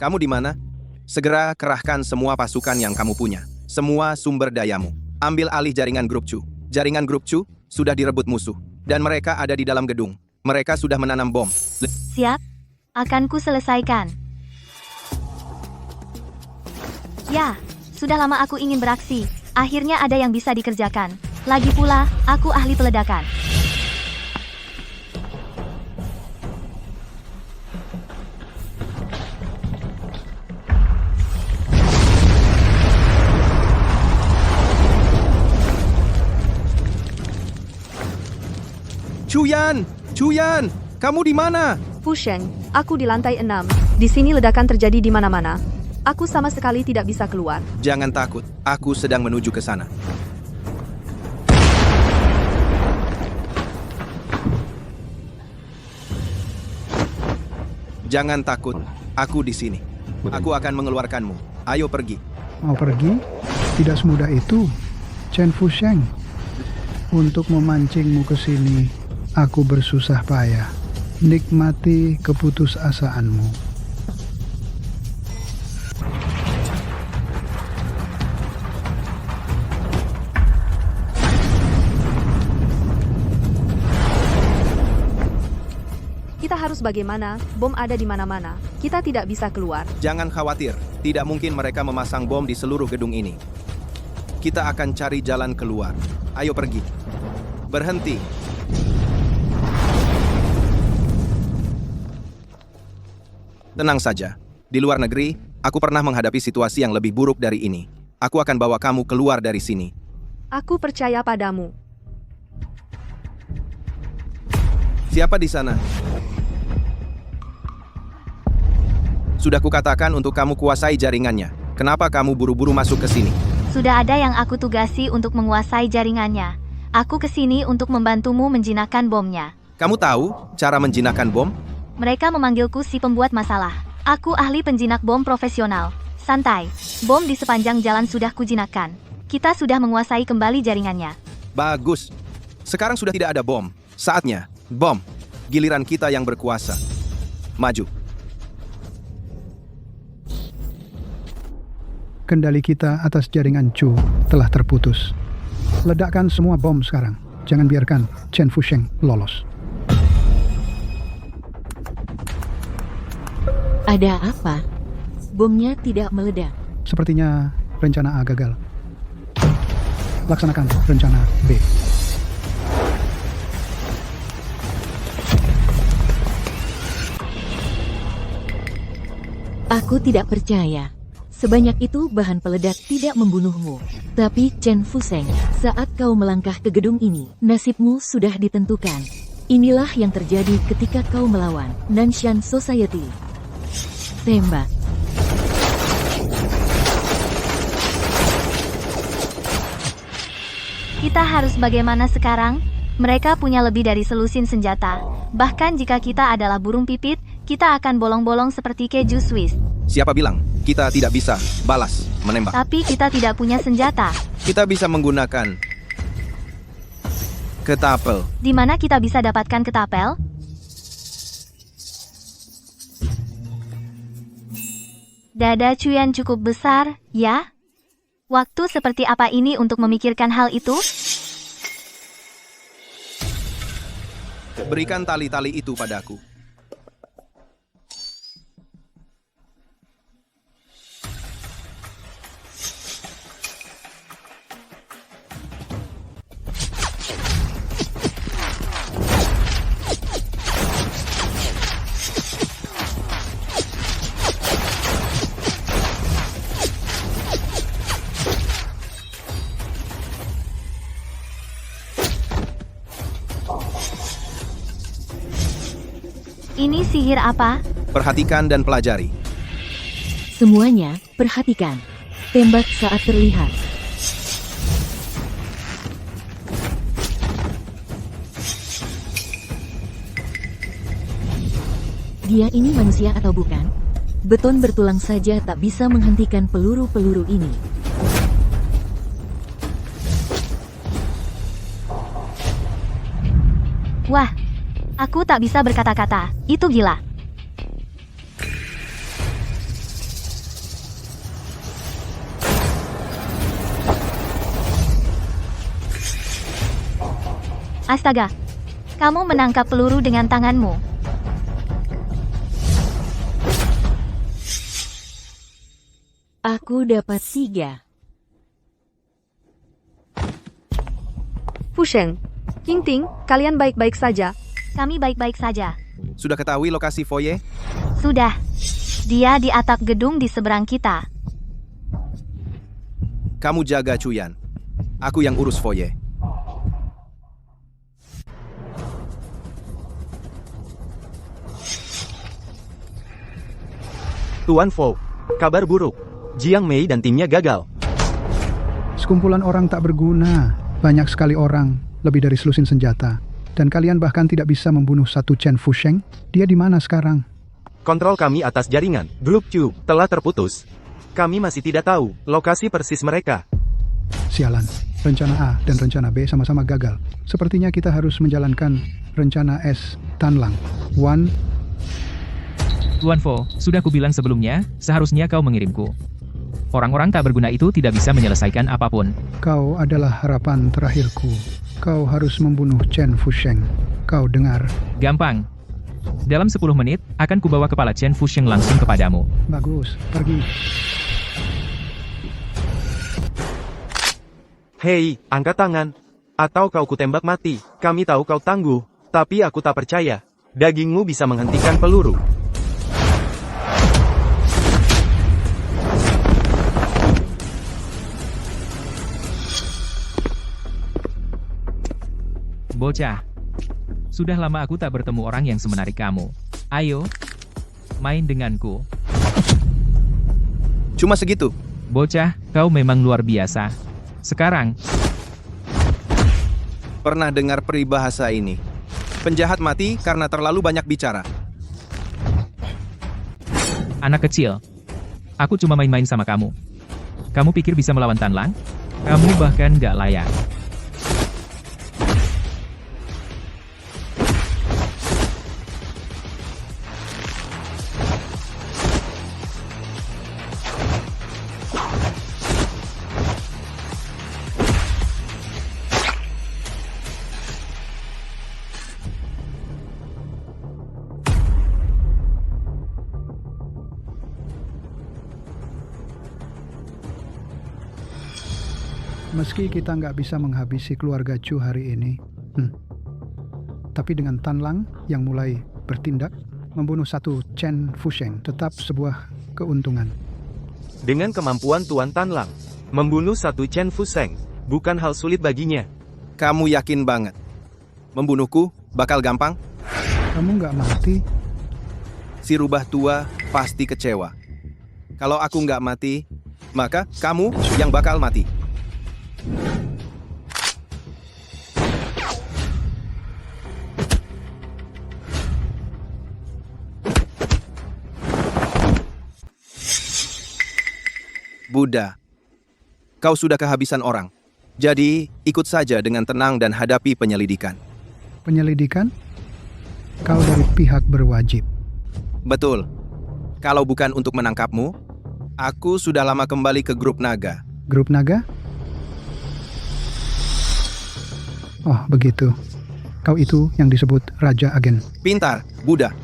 kamu di mana? Segera kerahkan semua pasukan yang kamu punya. Semua sumber dayamu. Ambil alih jaringan grup Chu. Jaringan grup Chu sudah direbut musuh. Dan mereka ada di dalam gedung. Mereka sudah menanam bom. Siap, akan ku selesaikan. Ya, sudah lama aku ingin beraksi. Akhirnya ada yang bisa dikerjakan. Lagi pula, aku ahli peledakan. Chuyan, kamu di mana? Fusheng, aku di lantai 6. Di sini ledakan terjadi di mana-mana. Aku sama sekali tidak bisa keluar. Jangan takut, aku sedang menuju ke sana. Jangan takut, aku di sini. Aku akan mengeluarkanmu. Ayo pergi. Mau pergi? Tidak semudah itu, Chen Fusheng. Untuk memancingmu ke sini, aku bersusah payah. Nikmati keputusasaanmu. Kita harus bagaimana? Bom ada di mana-mana. Kita tidak bisa keluar. Jangan khawatir, tidak mungkin mereka memasang bom di seluruh gedung ini. Kita akan cari jalan keluar. Ayo pergi. Berhenti. Tenang saja. Di luar negeri, aku pernah menghadapi situasi yang lebih buruk dari ini. Aku akan bawa kamu keluar dari sini. Aku percaya padamu. Siapa di sana? Sudah kukatakan untuk kamu kuasai jaringannya. Kenapa kamu buru-buru masuk ke sini? Sudah ada yang aku tugasi untuk menguasai jaringannya. Aku kesini untuk membantumu menjinakkan bomnya. Kamu tahu cara menjinakkan bom? Mereka memanggilku si pembuat masalah. Aku ahli penjinak bom profesional. Santai. Bom di sepanjang jalan sudah kujinakkan. Kita sudah menguasai kembali jaringannya. Bagus. Sekarang sudah tidak ada bom. Saatnya, bom. Giliran kita yang berkuasa. Maju. Kendali kita atas jaringan Chu telah terputus. Ledakkan semua bom sekarang. Jangan biarkan Chen Fusheng lolos. Ada apa? Bomnya tidak meledak. Sepertinya rencana A gagal. Laksanakan rencana B. Aku tidak percaya. Sebanyak itu bahan peledak tidak membunuhmu. Tapi Chen Fusheng, saat kau melangkah ke gedung ini, nasibmu sudah ditentukan. Inilah yang terjadi ketika kau melawan Nanshan Society. Tembak. Kita harus bagaimana sekarang? Mereka punya lebih dari selusin senjata. Bahkan jika kita adalah burung pipit, kita akan bolong-bolong seperti keju Swiss. Siapa bilang kita tidak bisa balas menembak? Tapi kita tidak punya senjata. Kita bisa menggunakan ketapel. Di mana kita bisa dapatkan ketapel? Dada Chuyan cukup besar, ya? Waktu seperti apa ini untuk memikirkan hal itu? Berikan tali-tali itu padaku. Ini sihir apa? Perhatikan dan pelajari. Semuanya, perhatikan. Tembak saat terlihat. Dia ini manusia atau bukan? Beton bertulang saja tak bisa menghentikan peluru-peluru ini. Wah, aku tak bisa berkata-kata. Itu gila. Astaga. Kamu menangkap peluru dengan tanganmu. Aku dapat 3. Fu Sheng, King Ting, kalian baik-baik saja. Kami baik-baik saja. Sudah ketahui lokasi foyer? Sudah. Dia di atap gedung di seberang kita. Kamu jaga Cuyan. Aku yang urus foyer. Tuan Fo, kabar buruk. Jiang Mei dan timnya gagal. Sekumpulan orang tak berguna. Banyak sekali orang, lebih dari selusin senjata. Dan kalian bahkan tidak bisa membunuh satu Chen Fusheng. Dia di mana sekarang? Kontrol kami atas jaringan, Grup Chu, telah terputus. Kami masih tidak tahu lokasi persis mereka. Sialan. Rencana A dan rencana B sama-sama gagal. Sepertinya kita harus menjalankan rencana S, Tanlang. Tuan Fo, sudah kubilang sebelumnya, seharusnya kau mengirimku. Orang-orang tak berguna itu tidak bisa menyelesaikan apapun. Kau adalah harapan terakhirku. Kau harus membunuh Chen Fusheng. Kau dengar? Gampang. Dalam 10 menit, akan kubawa kepala Chen Fusheng langsung kepadamu. Bagus, pergi. Hei, angkat tangan. Atau kau kutembak mati. Kami tahu kau tangguh, tapi aku tak percaya. Dagingmu bisa menghentikan peluru. Bocah. Sudah lama aku tak bertemu orang yang semenarik kamu. Ayo, main denganku. Cuma segitu. Bocah, kau memang luar biasa. Sekarang, Pernah dengar peribahasa ini? Penjahat mati karena terlalu banyak bicara. anak kecil. Aku cuma main-main sama kamu. Kamu pikir bisa melawan Tanlang? Kamu bahkan gak layak. Meski kita nggak bisa menghabisi keluarga Chu hari ini, tapi dengan Tanlang yang mulai bertindak, membunuh satu Chen Fusheng tetap sebuah keuntungan. Dengan kemampuan Tuan Tanlang, membunuh satu Chen Fusheng bukan hal sulit baginya. Kamu yakin banget? Membunuhku bakal gampang? Kamu nggak mati? Si rubah tua pasti kecewa. Kalau aku nggak mati, maka kamu yang bakal mati. Buddha, kau sudah kehabisan orang. Jadi, ikut saja dengan tenang dan hadapi penyelidikan. Penyelidikan? Kau dari pihak berwajib. Betul. Kalau bukan untuk menangkapmu, aku sudah lama kembali ke grup naga. Grup naga? Oh, begitu. Kau itu yang disebut Raja Agen. Pintar, Buddha.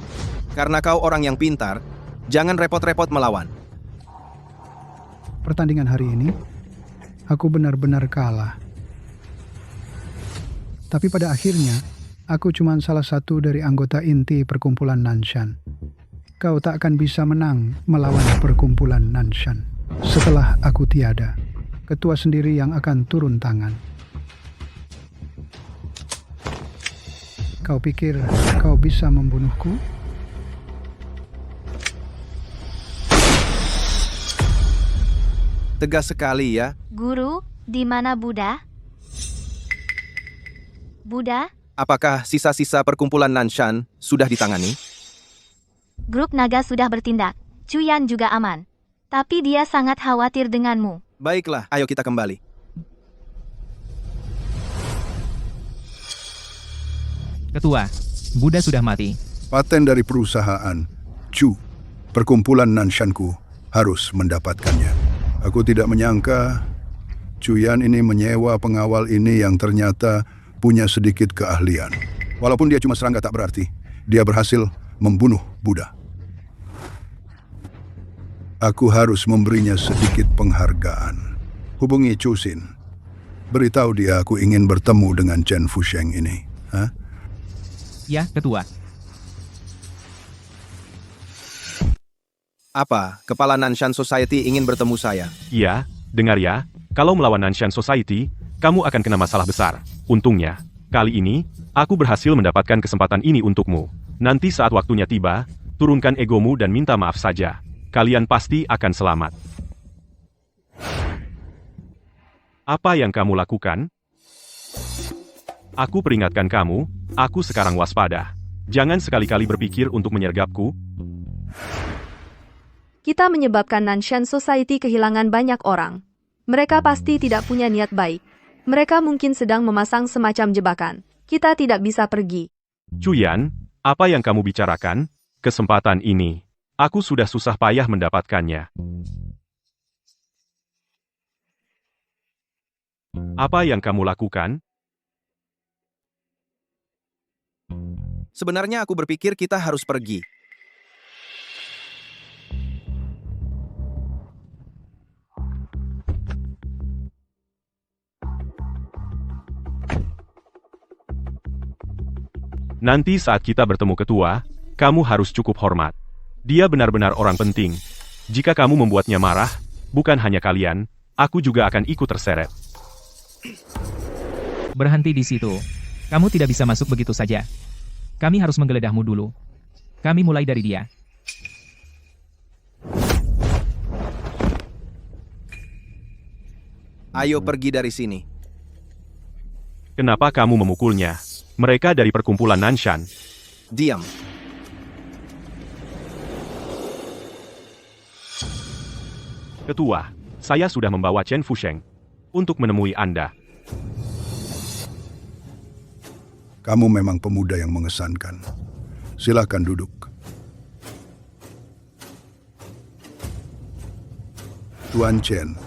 Karena kau orang yang pintar, jangan repot-repot melawan. Pertandingan hari ini, aku benar-benar kalah. Tapi pada akhirnya, aku cuma salah satu dari anggota inti perkumpulan Nanshan. Kau tak akan bisa menang melawan perkumpulan Nanshan. Setelah aku tiada, ketua sendiri yang akan turun tangan. Kau pikir kau bisa membunuhku? Tegas sekali ya. Guru, di mana Buddha? Buddha, Apakah sisa-sisa perkumpulan Nanshan sudah ditangani? grup naga sudah bertindak. Cuyan juga aman. Tapi dia sangat khawatir denganmu. Baiklah, ayo kita kembali. Ketua, Buddha sudah mati. Paten dari perusahaan Chu, perkumpulan Nanshanku, harus mendapatkannya. Aku tidak menyangka Cuyan ini menyewa pengawal ini yang ternyata punya sedikit keahlian. Walaupun dia cuma serangga tak berarti, dia berhasil membunuh Buddha. Aku harus memberinya sedikit penghargaan. Hubungi Chu Xin. Beritahu dia aku ingin bertemu dengan Chen Fusheng ini. Hah? Ya, Ketua. Apa? Kepala Nanshan Society ingin bertemu saya. Iya, dengar ya. Kalau melawan Nanshan Society, kamu akan kena masalah besar. Untungnya, kali ini, aku berhasil mendapatkan kesempatan ini untukmu. Nanti saat waktunya tiba, turunkan egomu dan minta maaf saja. Kalian pasti akan selamat. Apa yang kamu lakukan? Aku peringatkan kamu, aku sekarang waspada. Jangan sekali-kali berpikir untuk menyergapku. Kita menyebabkan Nanshan Society kehilangan banyak orang. Mereka pasti tidak punya niat baik. Mereka mungkin sedang memasang semacam jebakan. Kita tidak bisa pergi. Cuyan, apa yang kamu bicarakan? Kesempatan ini, aku sudah susah payah mendapatkannya. Apa yang kamu lakukan? Sebenarnya aku berpikir kita harus pergi. Nanti saat kita bertemu ketua, kamu harus cukup hormat. Dia benar-benar orang penting. Jika kamu membuatnya marah, bukan hanya kalian, aku juga akan ikut terseret. Berhenti di situ. Kamu tidak bisa masuk begitu saja. Kami harus menggeledahmu dulu. Kami mulai dari dia. Ayo pergi dari sini. Kenapa kamu memukulnya? Mereka dari perkumpulan Nanshan. Diam. Ketua, saya sudah membawa Chen Fusheng untuk menemui Anda. Kamu memang pemuda yang mengesankan. Silakan duduk. Tuan Chen,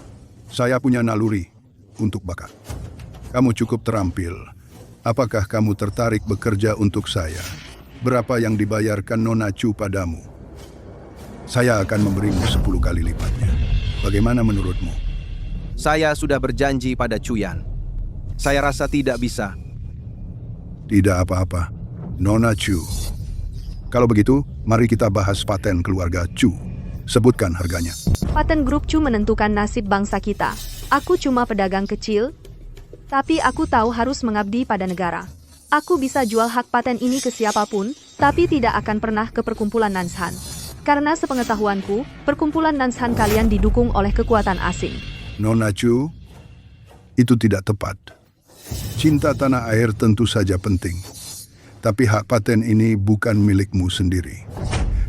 saya punya naluri untuk bakat. Kamu cukup terampil. Apakah kamu tertarik bekerja untuk saya? Berapa yang dibayarkan Nona Chu padamu? Saya akan memberimu 10 kali lipatnya. Bagaimana menurutmu? Saya sudah berjanji pada Cuyan. Saya rasa tidak bisa. Tidak apa-apa. Nona Chu. Kalau begitu, mari kita bahas paten keluarga Chu. Sebutkan harganya. Paten grup Chu menentukan nasib bangsa kita. Aku cuma pedagang kecil, tapi aku tahu harus mengabdi pada negara. Aku bisa jual hak paten ini ke siapapun, tapi tidak akan pernah ke perkumpulan Nanshan. Karena sepengetahuanku, perkumpulan Nanshan kalian didukung oleh kekuatan asing. Nona Chu, itu tidak tepat. Cinta tanah air tentu saja penting. Tapi hak paten ini bukan milikmu sendiri.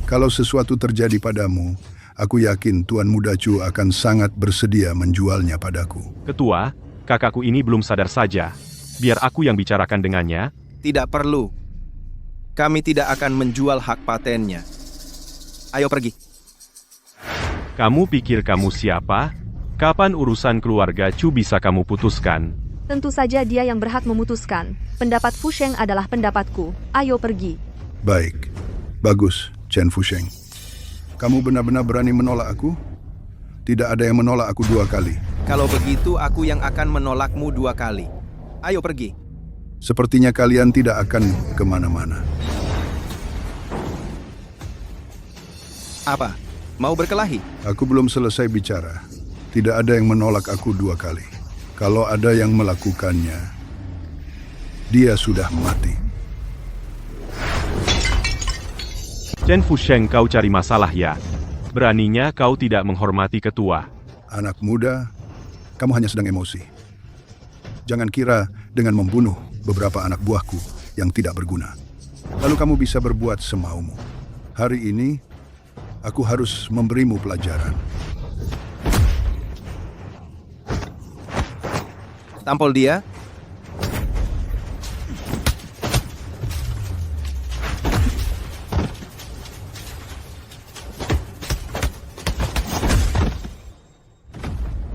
Kalau sesuatu terjadi padamu, aku yakin Tuan Muda Chu akan sangat bersedia menjualnya padaku. Ketua, kakakku ini belum sadar saja. Biar aku yang bicarakan dengannya. Tidak perlu. Kami tidak akan menjual hak patennya. Ayo pergi. Kamu pikir kamu siapa? Kapan urusan keluarga Chu bisa kamu putuskan? Tentu saja dia yang berhak memutuskan. Pendapat Fu Sheng adalah pendapatku. Ayo pergi. Baik. Bagus, Chen Fusheng. Kamu benar-benar berani menolak aku? Tidak ada yang menolak aku 2 kali. Kalau begitu, aku yang akan menolakmu 2 kali. Ayo pergi. Sepertinya kalian tidak akan kemana-mana. Apa? Mau berkelahi? Aku belum selesai bicara. Tidak ada yang menolak aku 2 kali. Kalau ada yang melakukannya, dia sudah mati. Chen Fusheng, kau cari masalah ya? Beraninya kau tidak menghormati ketua. Anak muda, kamu hanya sedang emosi. Jangan kira dengan membunuh beberapa anak buahku yang tidak berguna, lalu kamu bisa berbuat semaumu. Hari ini, aku harus memberimu pelajaran. Tampol dia.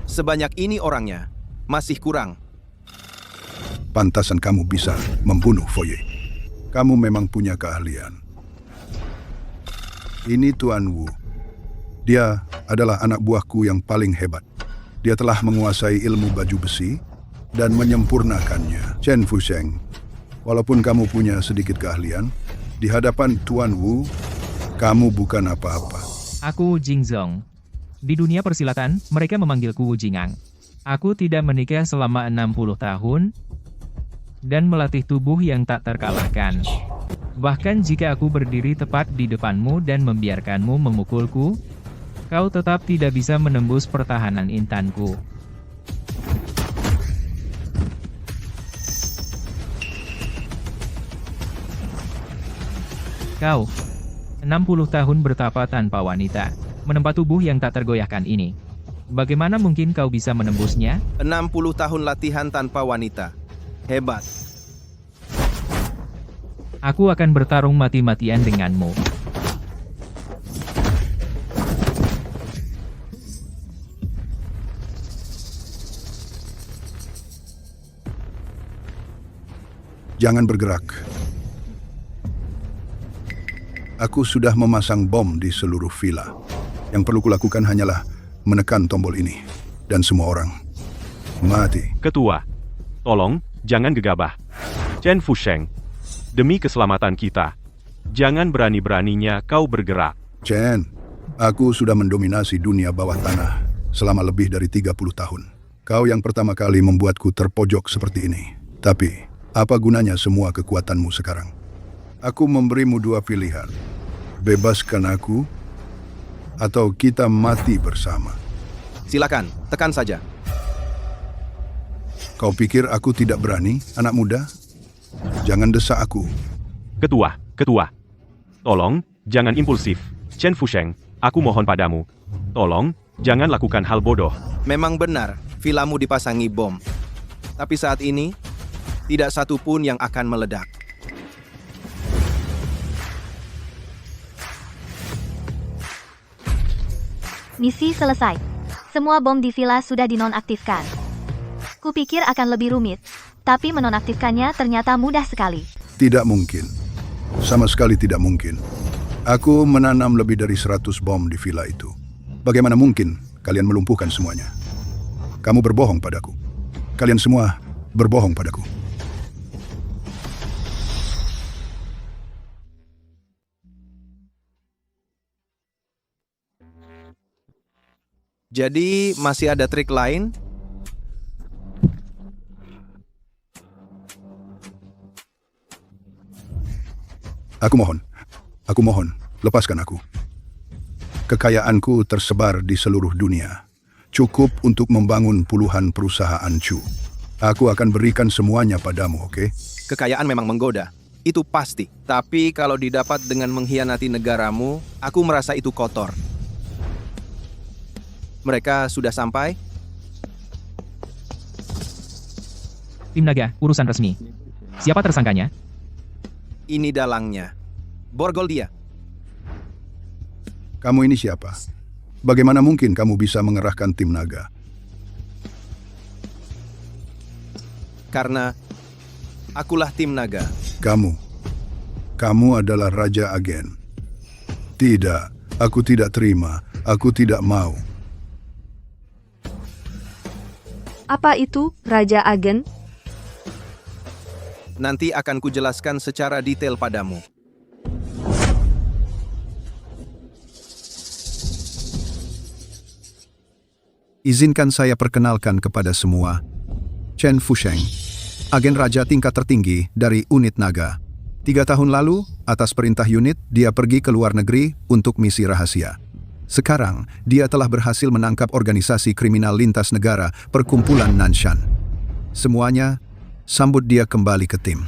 Sebanyak ini orangnya, masih kurang. Pantasan kamu bisa membunuh Foye. Kamu memang punya keahlian. Ini Tuan Wu. Dia adalah anak buahku yang paling hebat. Dia telah menguasai ilmu baju besi dan menyempurnakannya. Chen Fusheng, walaupun kamu punya sedikit keahlian, di hadapan Tuan Wu, kamu bukan apa-apa. Aku Jing Zong. Di dunia persilatan, mereka memanggilku Wu Jingang. Aku tidak menikah selama 60 tahun, dan melatih tubuh yang tak terkalahkan. Bahkan jika aku berdiri tepat di depanmu dan membiarkanmu memukulku, kau tetap tidak bisa menembus pertahanan intanku. Kau, 60 tahun bertapa tanpa wanita, menempa tubuh yang tak tergoyahkan ini. Bagaimana mungkin kau bisa menembusnya? 60 tahun latihan tanpa wanita. Hebat. Aku akan bertarung mati-matian denganmu. Jangan bergerak. Aku sudah memasang bom di seluruh villa. Yang perlu kulakukan hanyalah menekan tombol ini. Dan semua orang mati. Ketua, tolong, jangan gegabah. Chen Fusheng, demi keselamatan kita, jangan berani-beraninya kau bergerak. Chen, aku sudah mendominasi dunia bawah tanah selama lebih dari 30 tahun. Kau yang pertama kali membuatku terpojok seperti ini. Tapi, apa gunanya semua kekuatanmu sekarang? Aku memberimu 2 pilihan. Bebaskan aku, atau kita mati bersama. Silakan, tekan saja. Kau pikir aku tidak berani, anak muda? Jangan desak aku. Ketua, tolong, jangan impulsif. Chen Fusheng, aku mohon padamu. Tolong, jangan lakukan hal bodoh. Memang benar, vilamu dipasangi bom. Tapi saat ini, tidak satu pun yang akan meledak. Misi selesai. Semua bom di villa sudah dinonaktifkan. Kupikir akan lebih rumit, tapi menonaktifkannya ternyata mudah sekali. Tidak mungkin. Sama sekali tidak mungkin. Aku menanam lebih dari 100 bom di villa itu. Bagaimana mungkin kalian melumpuhkan semuanya? Kamu berbohong padaku. Kalian semua berbohong padaku. Jadi, masih ada trik lain? Aku mohon, lepaskan aku. Kekayaanku tersebar di seluruh dunia. Cukup untuk membangun puluhan perusahaan Chu. Aku akan berikan semuanya padamu, oke? Kekayaan memang menggoda. Itu pasti. Tapi kalau didapat dengan mengkhianati negaramu, aku merasa itu kotor. Mereka sudah sampai? Tim Naga, urusan resmi. Siapa tersangkanya? Ini dalangnya. Borgol dia. Kamu ini siapa? Bagaimana mungkin kamu bisa mengerahkan tim naga? karena akulah tim naga. Kamu adalah Raja Agen. Tidak, aku tidak terima. Aku tidak mau. Apa itu, Raja Agen? Nanti akan kujelaskan secara detail padamu. Izinkan saya perkenalkan kepada semua. Chen Fusheng, agen raja tingkat tertinggi dari unit naga. 3 tahun lalu, atas perintah unit, dia pergi ke luar negeri untuk misi rahasia. Sekarang, dia telah berhasil menangkap organisasi kriminal lintas negara Perkumpulan Nanshan. Semuanya, sambut dia kembali ke tim.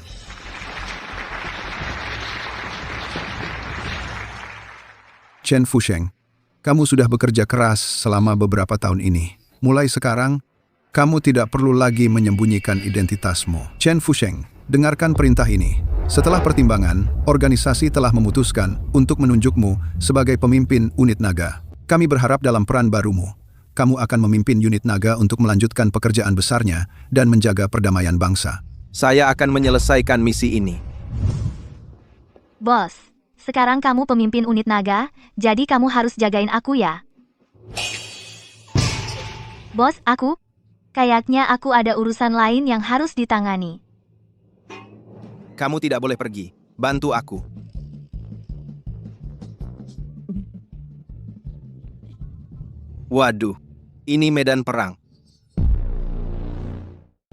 Chen Fusheng, kamu sudah bekerja keras selama beberapa tahun ini. Mulai sekarang, kamu tidak perlu lagi menyembunyikan identitasmu. Chen Fusheng, dengarkan perintah ini. Setelah pertimbangan, organisasi telah memutuskan untuk menunjukmu sebagai pemimpin unit naga. Kami berharap dalam peran barumu, kamu akan memimpin unit naga untuk melanjutkan pekerjaan besarnya dan menjaga perdamaian bangsa. Saya akan menyelesaikan misi ini. Bos, sekarang kamu pemimpin unit naga, jadi kamu harus jagain aku ya. Bos, kayaknya aku ada urusan lain yang harus ditangani. Kamu tidak boleh pergi. Bantu aku. Waduh, ini medan perang.